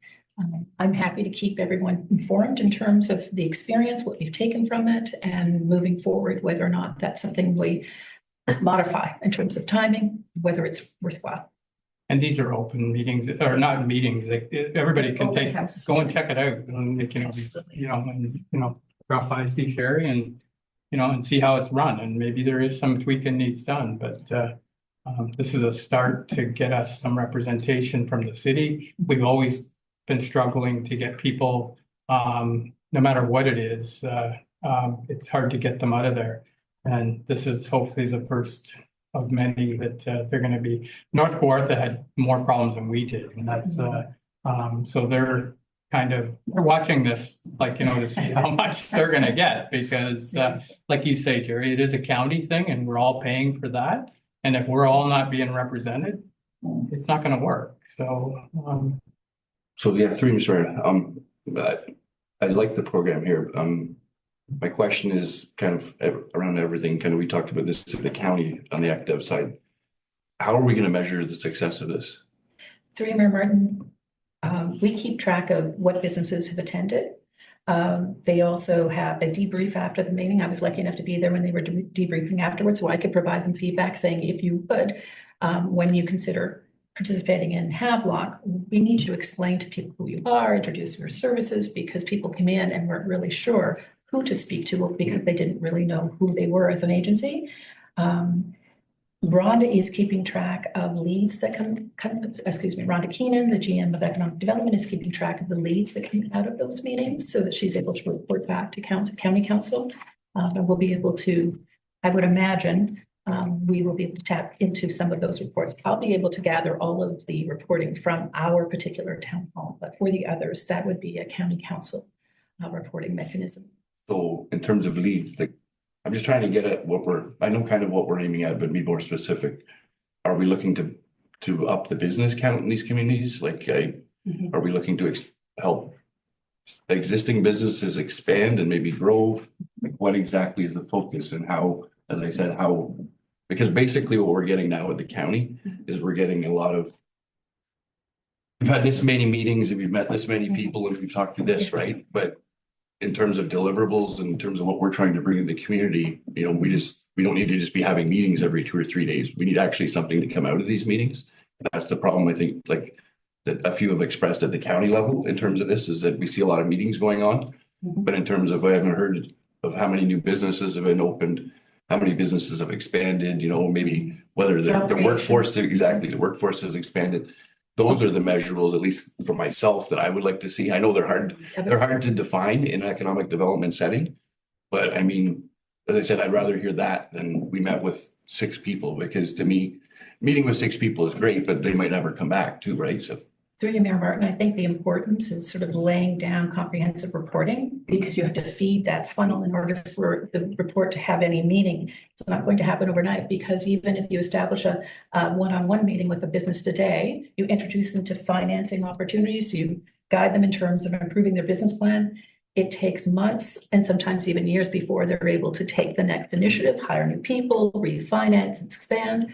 I'm happy to keep everyone informed in terms of the experience, what we've taken from it, and moving forward, whether or not that's something we modify in terms of timing, whether it's worthwhile. And these are open meetings, or not meetings, like everybody can Open take, house. go and check it out. And they can, drop by, see Sherry and, and see how it's run. And maybe there is some tweaking needs done, but this is a start to get us some representation from the city. We've always been struggling to get people, no matter what it is, it's hard to get them out of there. And this is hopefully the first of many that they're going to be. North Kawartha had more problems than we did. And that's, so they're watching this, to see how much they're going to get, because like you say, Jerry, it is a county thing and we're all paying for that. And if we're all not being represented, it's not going to work. So, So yeah, through Mr. Mayor, I like the program here. My question is kind of around everything. We talked about this at the county on the active side. How are we going to measure the success of this? Through Mayor Martin, we keep track of what businesses have attended. They also have a debrief after the meeting. I was lucky enough to be there when they were debriefing afterwards, so I could provide them feedback saying, if you would, when you consider participating in Havelock, we need to explain to people who you are, introduce your services, because people come in and weren't really sure who to speak to because they didn't really know who they were as an agency. Rhonda is keeping track of leads that Rhonda Keenan, the GM of Economic Development, is keeping track of the leads that come out of those meetings so that she's able to report back to County Council. And we'll be able to, I would imagine, we will be able to tap into some of those reports. I'll be able to gather all of the reporting from our particular town hall, but for the others, that would be a County Council reporting mechanism. So in terms of leads, I'm just trying to get at I know kind of what we're aiming at, but be more specific. Are we looking to up the business count in these communities? Are we looking to help existing businesses expand and maybe grow? What exactly is the focus, and how, as I said, because basically what we're getting now at the county is we're getting a lot of, we've had this many meetings and we've met this many people and we've talked to this, right? But in terms of deliverables, in terms of what we're trying to bring in the community, we don't need to just be having meetings every 2 or 3 days. We need actually something to come out of these meetings. And that's the problem, I think, that a few have expressed at the county level in terms of this, is that we see a lot of meetings going on. But in terms of, I haven't heard of how many new businesses have been opened, how many businesses have expanded, maybe whether the workforce, the workforce has expanded. Those are the measurables, at least for myself, that I would like to see. I know they're hard to define in an economic development setting. But I mean, as I said, I'd rather hear that than we met with 6 people, because to me, meeting with 6 people is great, but they might never come back too, right? So Through you, Mayor Martin, I think the importance is sort of laying down comprehensive reporting, because you have to feed that funnel in order for the report to have any meaning. It's not going to happen overnight, because even if you establish a one-on-one meeting with a business today, you introduce them to financing opportunities, you guide them in terms of improving their business plan. it takes months and sometimes even years before they're able to take the next initiative, hire new people, refinance, expand.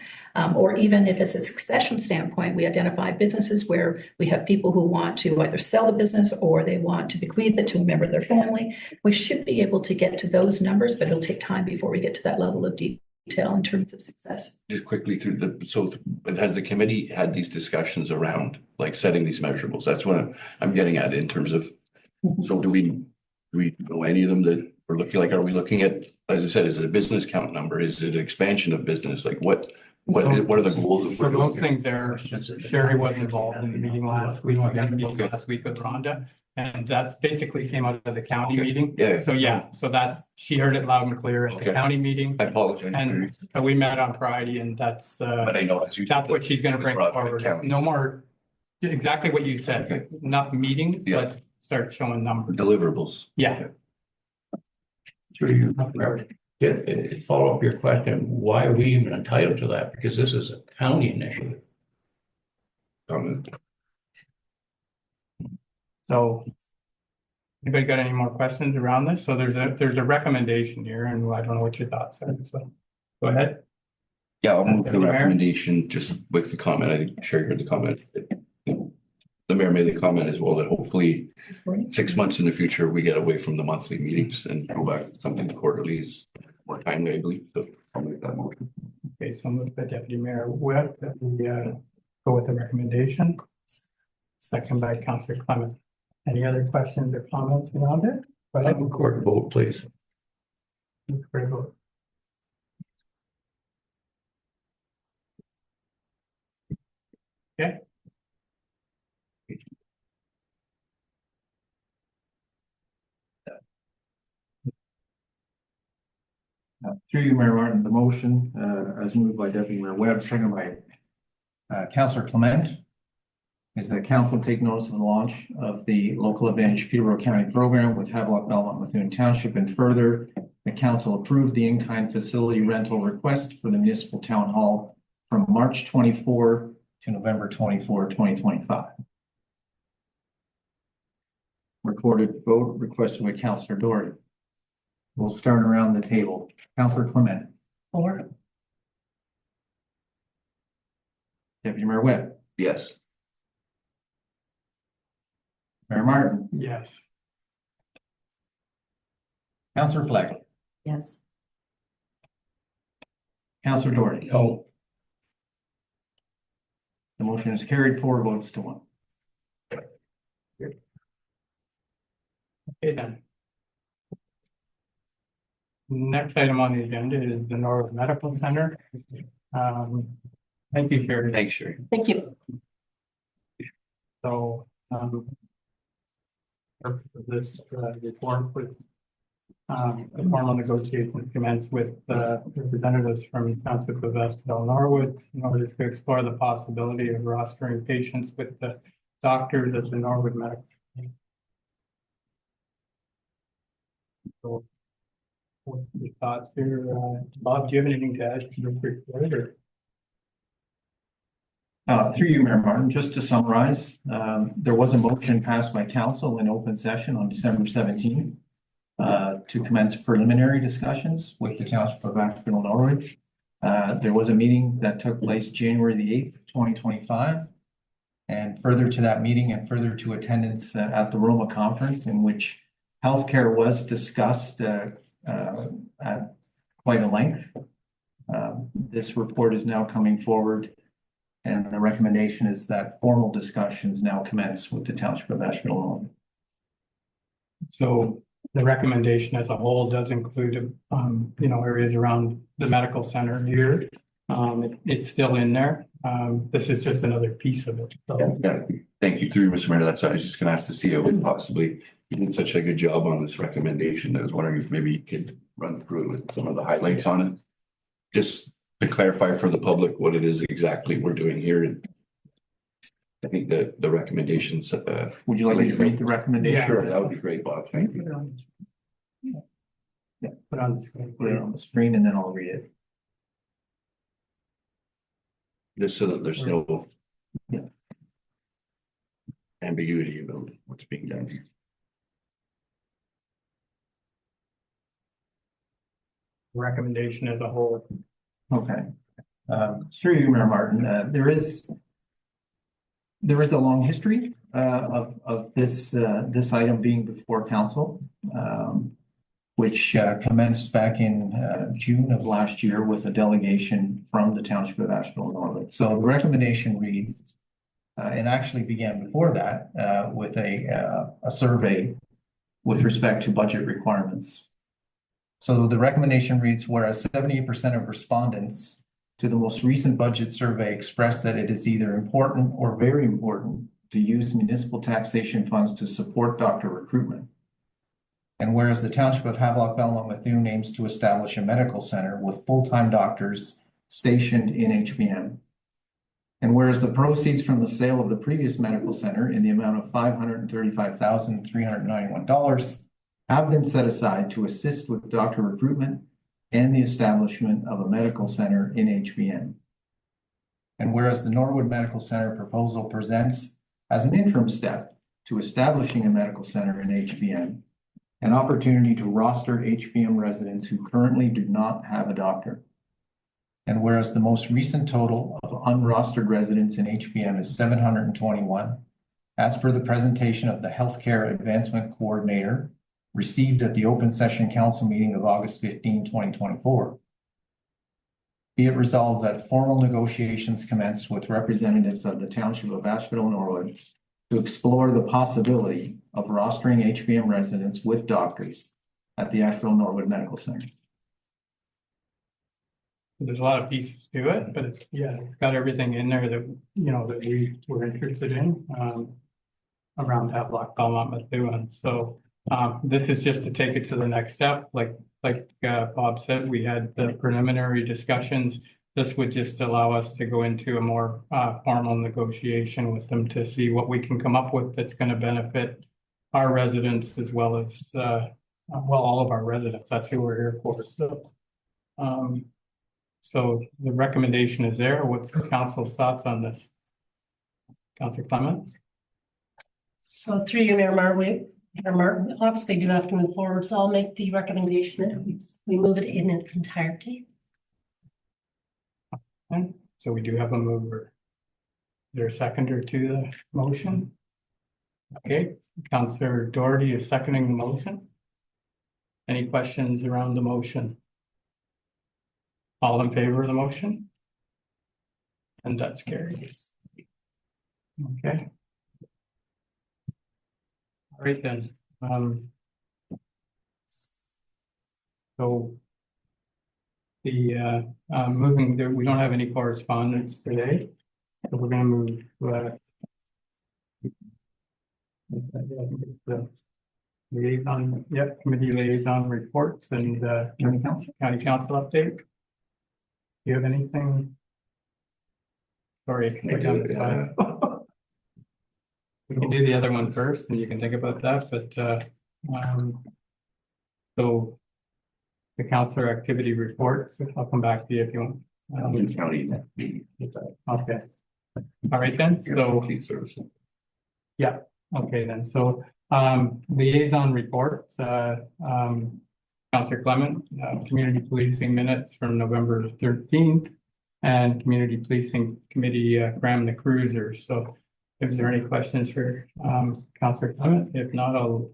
Or even if it's a succession standpoint, we identify businesses where we have people who want to either sell the business or they want to bequeath it to a member of their family. We should be able to get to those numbers, but it'll take time before we get to that level of detail in terms of success. Just quickly so has the committee had these discussions around like setting these measurables? That's what I'm getting at in terms of, so do we know any of them that we're looking like, are we looking at, as I said, is it a business count number? Is it an expansion of business? Like what are the goals? For those things there, Sherry was involved in the meeting last week, last week with Rhonda. And that's basically came out of the county meeting. Yeah. So that's, she heard it loud and clear at the county meeting. I apologize. And so we met on Friday and that's, But I know that's what she's gonna bring forward. It's no more, exactly what you said, Okay. enough meetings, Yeah. let's start showing numbers. Deliverables. Yeah. Through you, follow up your question, why are we even entitled to that? Because this is a county initiative. So anybody got any more questions around this? So there's a recommendation here and I don't know what your thoughts are. So go ahead. Yeah, I'll move the Deputy Mayor? recommendation just with the comment. I think Sherry heard the comment. The mayor made the comment as well that hopefully 6 months in the future, we get away from the monthly meetings and go back to something quarterly is more timely, I believe. So I'll make that motion. Okay, so moved by Deputy Mayor Webb that we go with the recommendation. Second by Councillor Clement. Any other questions or comments around it? Go ahead. Court vote, please. Great vote. Okay. Through you, Mayor Martin, the motion, as moved by Deputy Mayor Webb, seconded by Councillor Clement, is that council take notice of the launch of the local advantage Peterborough County program with Havelock-Belmont-Methuen Township, and further, the council approved the in-kind facility rental request for the municipal town hall from March 24 to November 24, 2025. Recorded vote requested by Councillor Doherty. We'll start around the table. Councillor Clement. 4. Deputy Mayor Webb. Yes. Mayor Martin. Yes. Councillor Fleck. Yes. Councillor Doherty. No. The motion is carried 4 votes to 1. Okay then. Next item on the agenda is the Norwood Medical Center. Thank you, Sherry. Thanks, Sherry. Thank you. So, purpose of this report was a formal negotiation commenced with representatives from Township of Westdale Norwood in order to explore the possibility of rostering patients with the doctors at the Norwood Medical. So, what's your thoughts here? Bob, do you have anything to add to this report or? Through you, Mayor Martin, just to summarize, there was a motion passed by council in open session on December 17th to commence preliminary discussions with the Township of Asheville Norwood. There was a meeting that took place January the 8th, 2025. And further to that meeting and further to attendance at the Roma conference, in which healthcare was discussed at quite a length. This report is now coming forward, and the recommendation is that formal discussions now commence with the Township of Asheville Norwood. So the recommendation as a whole does include, areas around the medical center here. It's still in there. This is just another piece of it. So, Yeah, thank you through Mr. Mayor. That's, I was just gonna ask to see if possibly you did such a good job on this recommendation. I was wondering if maybe you could run through it with some of the highlights on it. Just to clarify for the public what it is exactly we're doing here. And I think that the recommendations. Would you like me to read the recommendation? Yeah. Sure, that would be great, Bob. Thank you. Put on the screen. Put it on the screen and then I'll read it. Just so that there's no Yeah. ambiguity about what's being done here. recommendation as a whole. Okay. Through you, Mayor Martin, there is a long history of this item being before council, which commenced back in June of last year with a delegation from the Township of Asheville-Norwood. So the recommendation reads, and actually began before that with a survey with respect to budget requirements. So the recommendation reads, whereas 78% of respondents to the most recent budget survey expressed that it is either important or very important to use municipal taxation funds to support doctor recruitment. And whereas the Township of Havelock-Belmont-Methuen aims to establish a medical center with full-time doctors stationed in HBM. And whereas the proceeds from the sale of the previous medical center in the amount of $535,391 have been set aside to assist with doctor recruitment and the establishment of a medical center in HBM. And whereas the Norwood Medical Center proposal presents as an interim step to establishing a medical center in HBM, an opportunity to roster HBM residents who currently do not have a doctor. And whereas the most recent total of unrostered residents in HBM is 721, as per the presentation of the Healthcare Advancement Coordinator received at the open session council meeting of August 15, 2024. Be it resolved that formal negotiations commence with representatives of the Township of Asheville-Norwood to explore the possibility of rostering HBM residents with doctors at the Asheville-Norwood Medical Center. There's a lot of pieces to it, but it's got everything in there that, that we were interested in, around Havelock-Belmont-Methuen. So, this is just to take it to the next step. Like Bob said, we had the preliminary discussions. This would just allow us to go into a more formal negotiation with them to see what we can come up with that's going to benefit our residents as well as all of our residents. That's who we're here for. So the recommendation is there. What's the council's thoughts on this? Councilor Clement? So through you, Mayor Martin, obviously do have to move forward, so I'll make the recommendation that we move it in its entirety. Okay, so we do have a mover. Is there a seconder to the motion? Okay, Councilor Doherty is seconding the motion. Any questions around the motion? All in favor of the motion? And that's carried. Okay. All right then. So the moving there, we don't have any correspondence today. So we're gonna move the liaison, committee liaison reports and county council update. Do you have anything? Sorry, I put down the slide. We can do the other one first and you can think about that, but so the councilor activity reports, I'll come back to you if you want. County meeting. Okay. All right then, so. Yeah, okay then, so liaison reports, Councilor Clement, community policing minutes from November 13th and community policing committee, Graham the Cruiser. So is there any questions for Councilor Clement? If not, I'll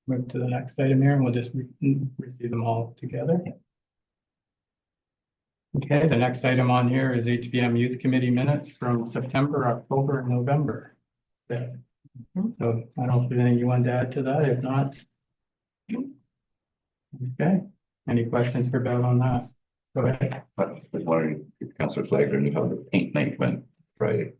move to the next item here and we'll just receive them all together. Okay, the next item on here is HBM Youth Committee minutes from September, October, and November. Yeah. So I don't know if there's anything you wanted to add to that. If not. Okay, any questions for Bev on that? Go ahead. I was wondering if Councilor Flagler knew how the paint night went Friday.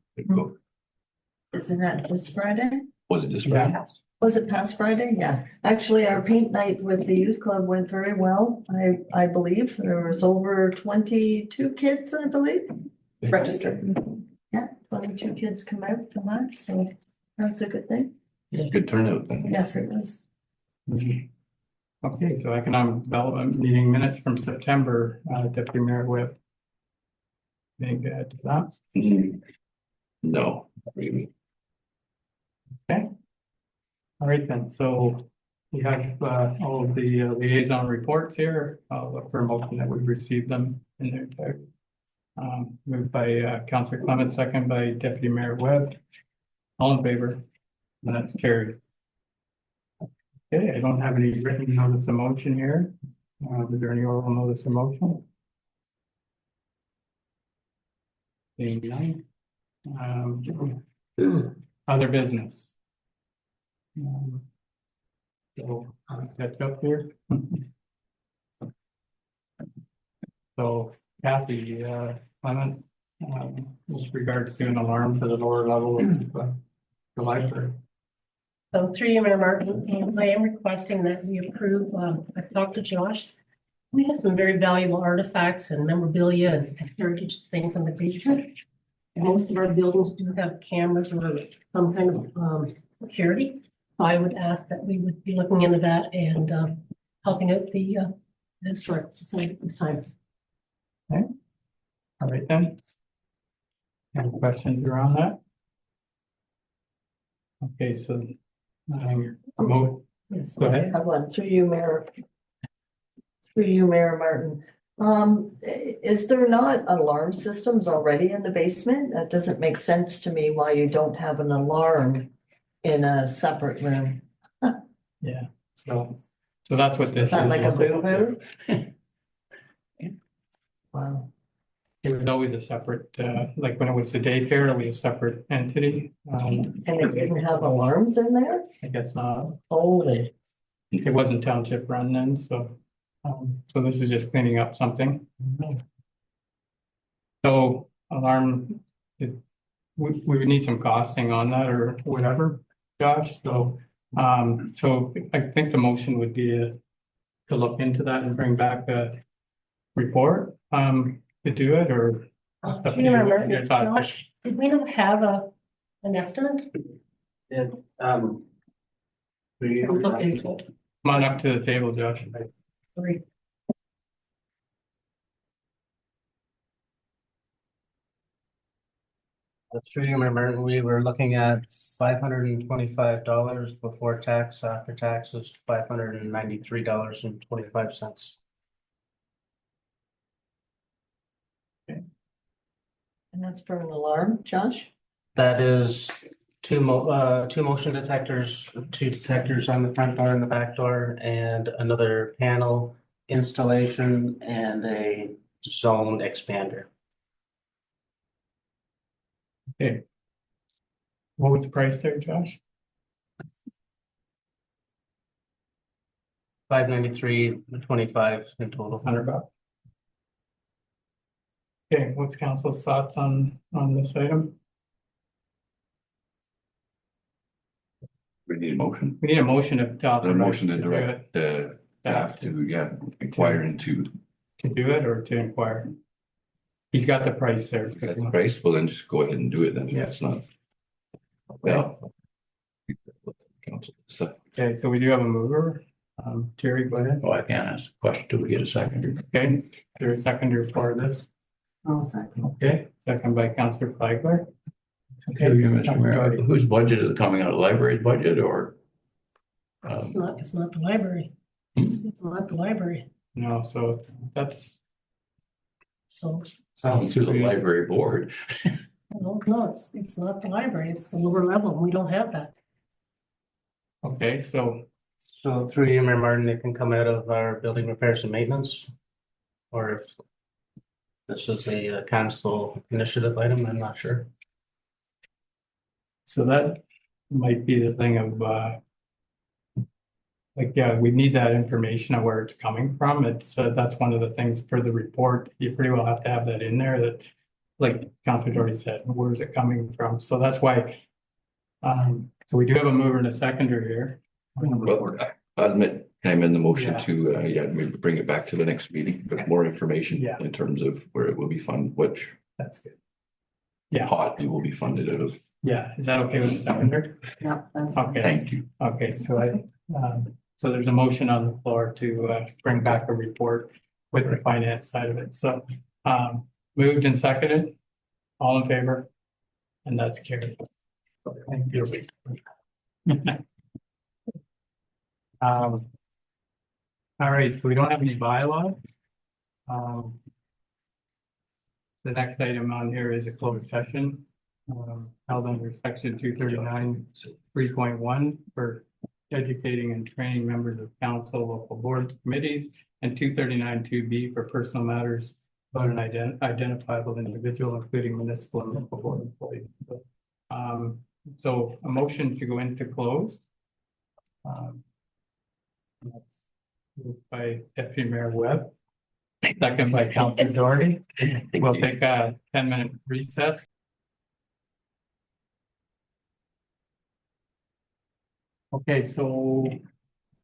Isn't that this Friday? Was it this Friday? Was it past Friday? Yeah. Actually, our paint night with the youth club went very well. I believe there was over 22 kids, I believe. Registered. Yeah, 22 kids come out for that, so that's a good thing. It's a good turnout then. Yes, it was. Okay, so economic development meeting minutes from September, Deputy Mayor Whip. Anything to add to that? No, not really. Okay. All right then, so We have all of the liaison reports here. I'll look for a motion that we've received them in their entirety. Moved by Councillor Clement, second by Deputy Mayor Webb. All in favor? And that's carried. Okay, I don't have any written notice of motion here. Is there any oral notice of motion? Seeing none. Other business. So I'll catch up here. So Kathy, Clements, with regards to an alarm for the lower level of the library. So through you, Mayor Martin, and I am requesting that we approve, I talked to Josh. We have some very valuable artifacts and memorabilia and heritage things in the basement. Most of our buildings do have cameras or some kind of security. I would ask that we would be looking into that and helping out the historic society at this time. Okay. All right then. Any questions around that? Okay, so Yes, Go I ahead. have one through you, Mayor. Through you, Mayor Martin. Is there not alarm systems already in the basement? That doesn't make sense to me why you don't have an alarm in a separate room. Yeah, so that's what this Is that like a is. boo-boo? Wow. It was always a separate, like when it was the daycare, it was a separate entity. And it didn't have alarms in there? I guess not. Holy. It wasn't township run then, so this is just cleaning up something. So alarm, we would need some costing on that or whatever, Josh, so I think the motion would be to look into that and bring back a report, to do it, or up to you, Remember, your thoughts. Josh, did we not have an estimate? We Look into it. Come on up to the table, Josh. Sorry. Through you, Mayor Martin, we were looking at $525 before tax, after taxes, $593.25. And that's for an alarm, Josh? That is two motion detectors, two detectors on the front door and the back door, and another panel installation and a zone expander. Okay. What was the price there, Josh? $593.25 in total. $100. Okay, what's council's thoughts on this item? We need a motion. We need a motion of A authorize motion to do direct the staff to, inquire into To do it or to inquire? He's got the price there. the price. Well, then just go ahead and do it then. That's not. Yeah. Council. So, Okay, so we do have a mover. Terry, go ahead. Oh, I can't ask a question till we get a second. Okay, there's a seconder for this. I'll second. Okay, second by Councillor Flagler. Okay, Through you, Mr. Mayor, whose budget is it coming out of the library's budget or? It's not the library. It's not the library. No, so that's, So, Sounds through the library board. no, it's not the library. It's the lower level. We don't have that. okay, so So through you, Mayor Martin, it can come out of our building repairs and maintenance. Or if this is a council initiative item, I'm not sure. So that might be the thing of, like, yeah, we need that information of where it's coming from. It's, that's one of the things for the report. You pretty well have to have that in there that, like Councilor Doherty said, where is it coming from? So that's why, so we do have a mover and a seconder here. well, I admit, can I amend the motion Yeah. to, maybe bring it back to the next meeting with more information Yeah. in terms of where it will be funded, which That's good. Yeah, pot it will be funded out of. yeah. Is that okay with the seconder? Yeah, that's. Okay, Thank you. okay, so there's a motion on the floor to bring back a report with the finance side of it. So moved and seconded, all in favor? And that's carried. Thank you. All right, so we don't have any bylaws. Um, The next item on here is a closed session, held under section 239, 3.1 for educating and training members of council, local boards, committees, and 239, 2B for personal matters about an identifiable individual, including municipal and local board employees. So a motion to go into closed. That's moved by Deputy Mayor Webb, second by Councilor Doherty. We'll take a 10-minute recess. Okay, so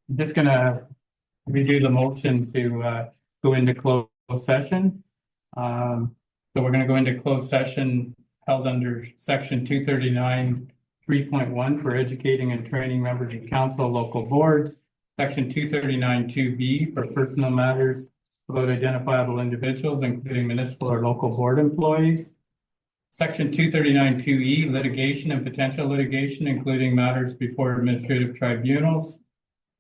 I'm just gonna redo the motion to go into closed session. So we're gonna go into closed session held under section 239, 3.1 for educating and training members of council, local boards, section 239, 2B for personal matters about identifiable individuals, including municipal or local board employees. Section 239, 2E, litigation and potential litigation, including matters before administrative tribunals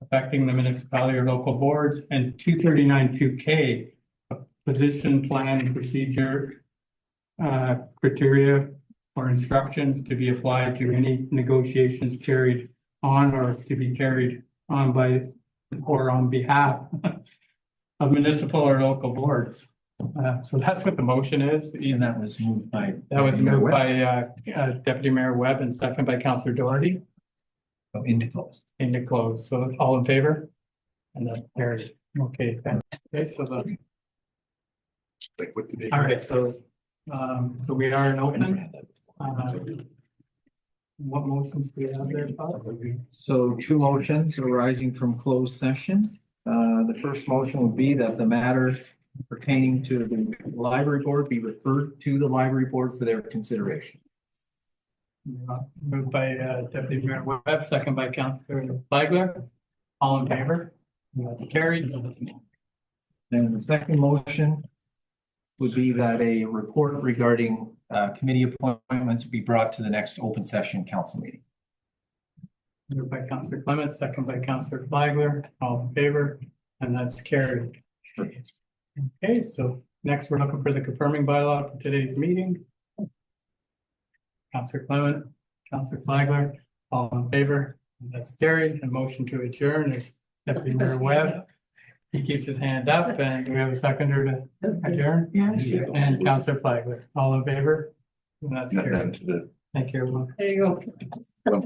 affecting the municipality or local boards, and 239, 2K, a position plan and procedure criteria or instructions to be applied to any negotiations carried on or to be carried on by or on behalf of municipal or local boards. So that's what the motion is. And that was moved by. Deputy Mayor Webb and second by Councilor Doherty. Oh, into close. Into close. So all in favor? And that's carried. Okay, thanks. Okay, so all right, so we are in open. What motions do we have there, Bob? So two motions arising from closed session. The first motion would be that the matter pertaining to the library board be referred to the library board for their consideration. Moved by Deputy Mayor Webb, second by Councilor Flagler. All in favor? And that's carried. And the second motion would be that a report regarding committee appointments be brought to the next open session council meeting. Moved by Councilor Clements, second by Councilor Flagler. All in favor? And that's carried. Okay, so next we're looking for the confirming bylaw for today's meeting. Councilor Clement, Councilor Flagler, all in favor? And that's carried. A motion to adjourn is Deputy Mayor Webb. He keeps his hand up, and do we have a seconder to adjourn? Yeah, sure. And Councilor Flagler, all in favor? And that's carried. To the Thank you, everyone. There you go.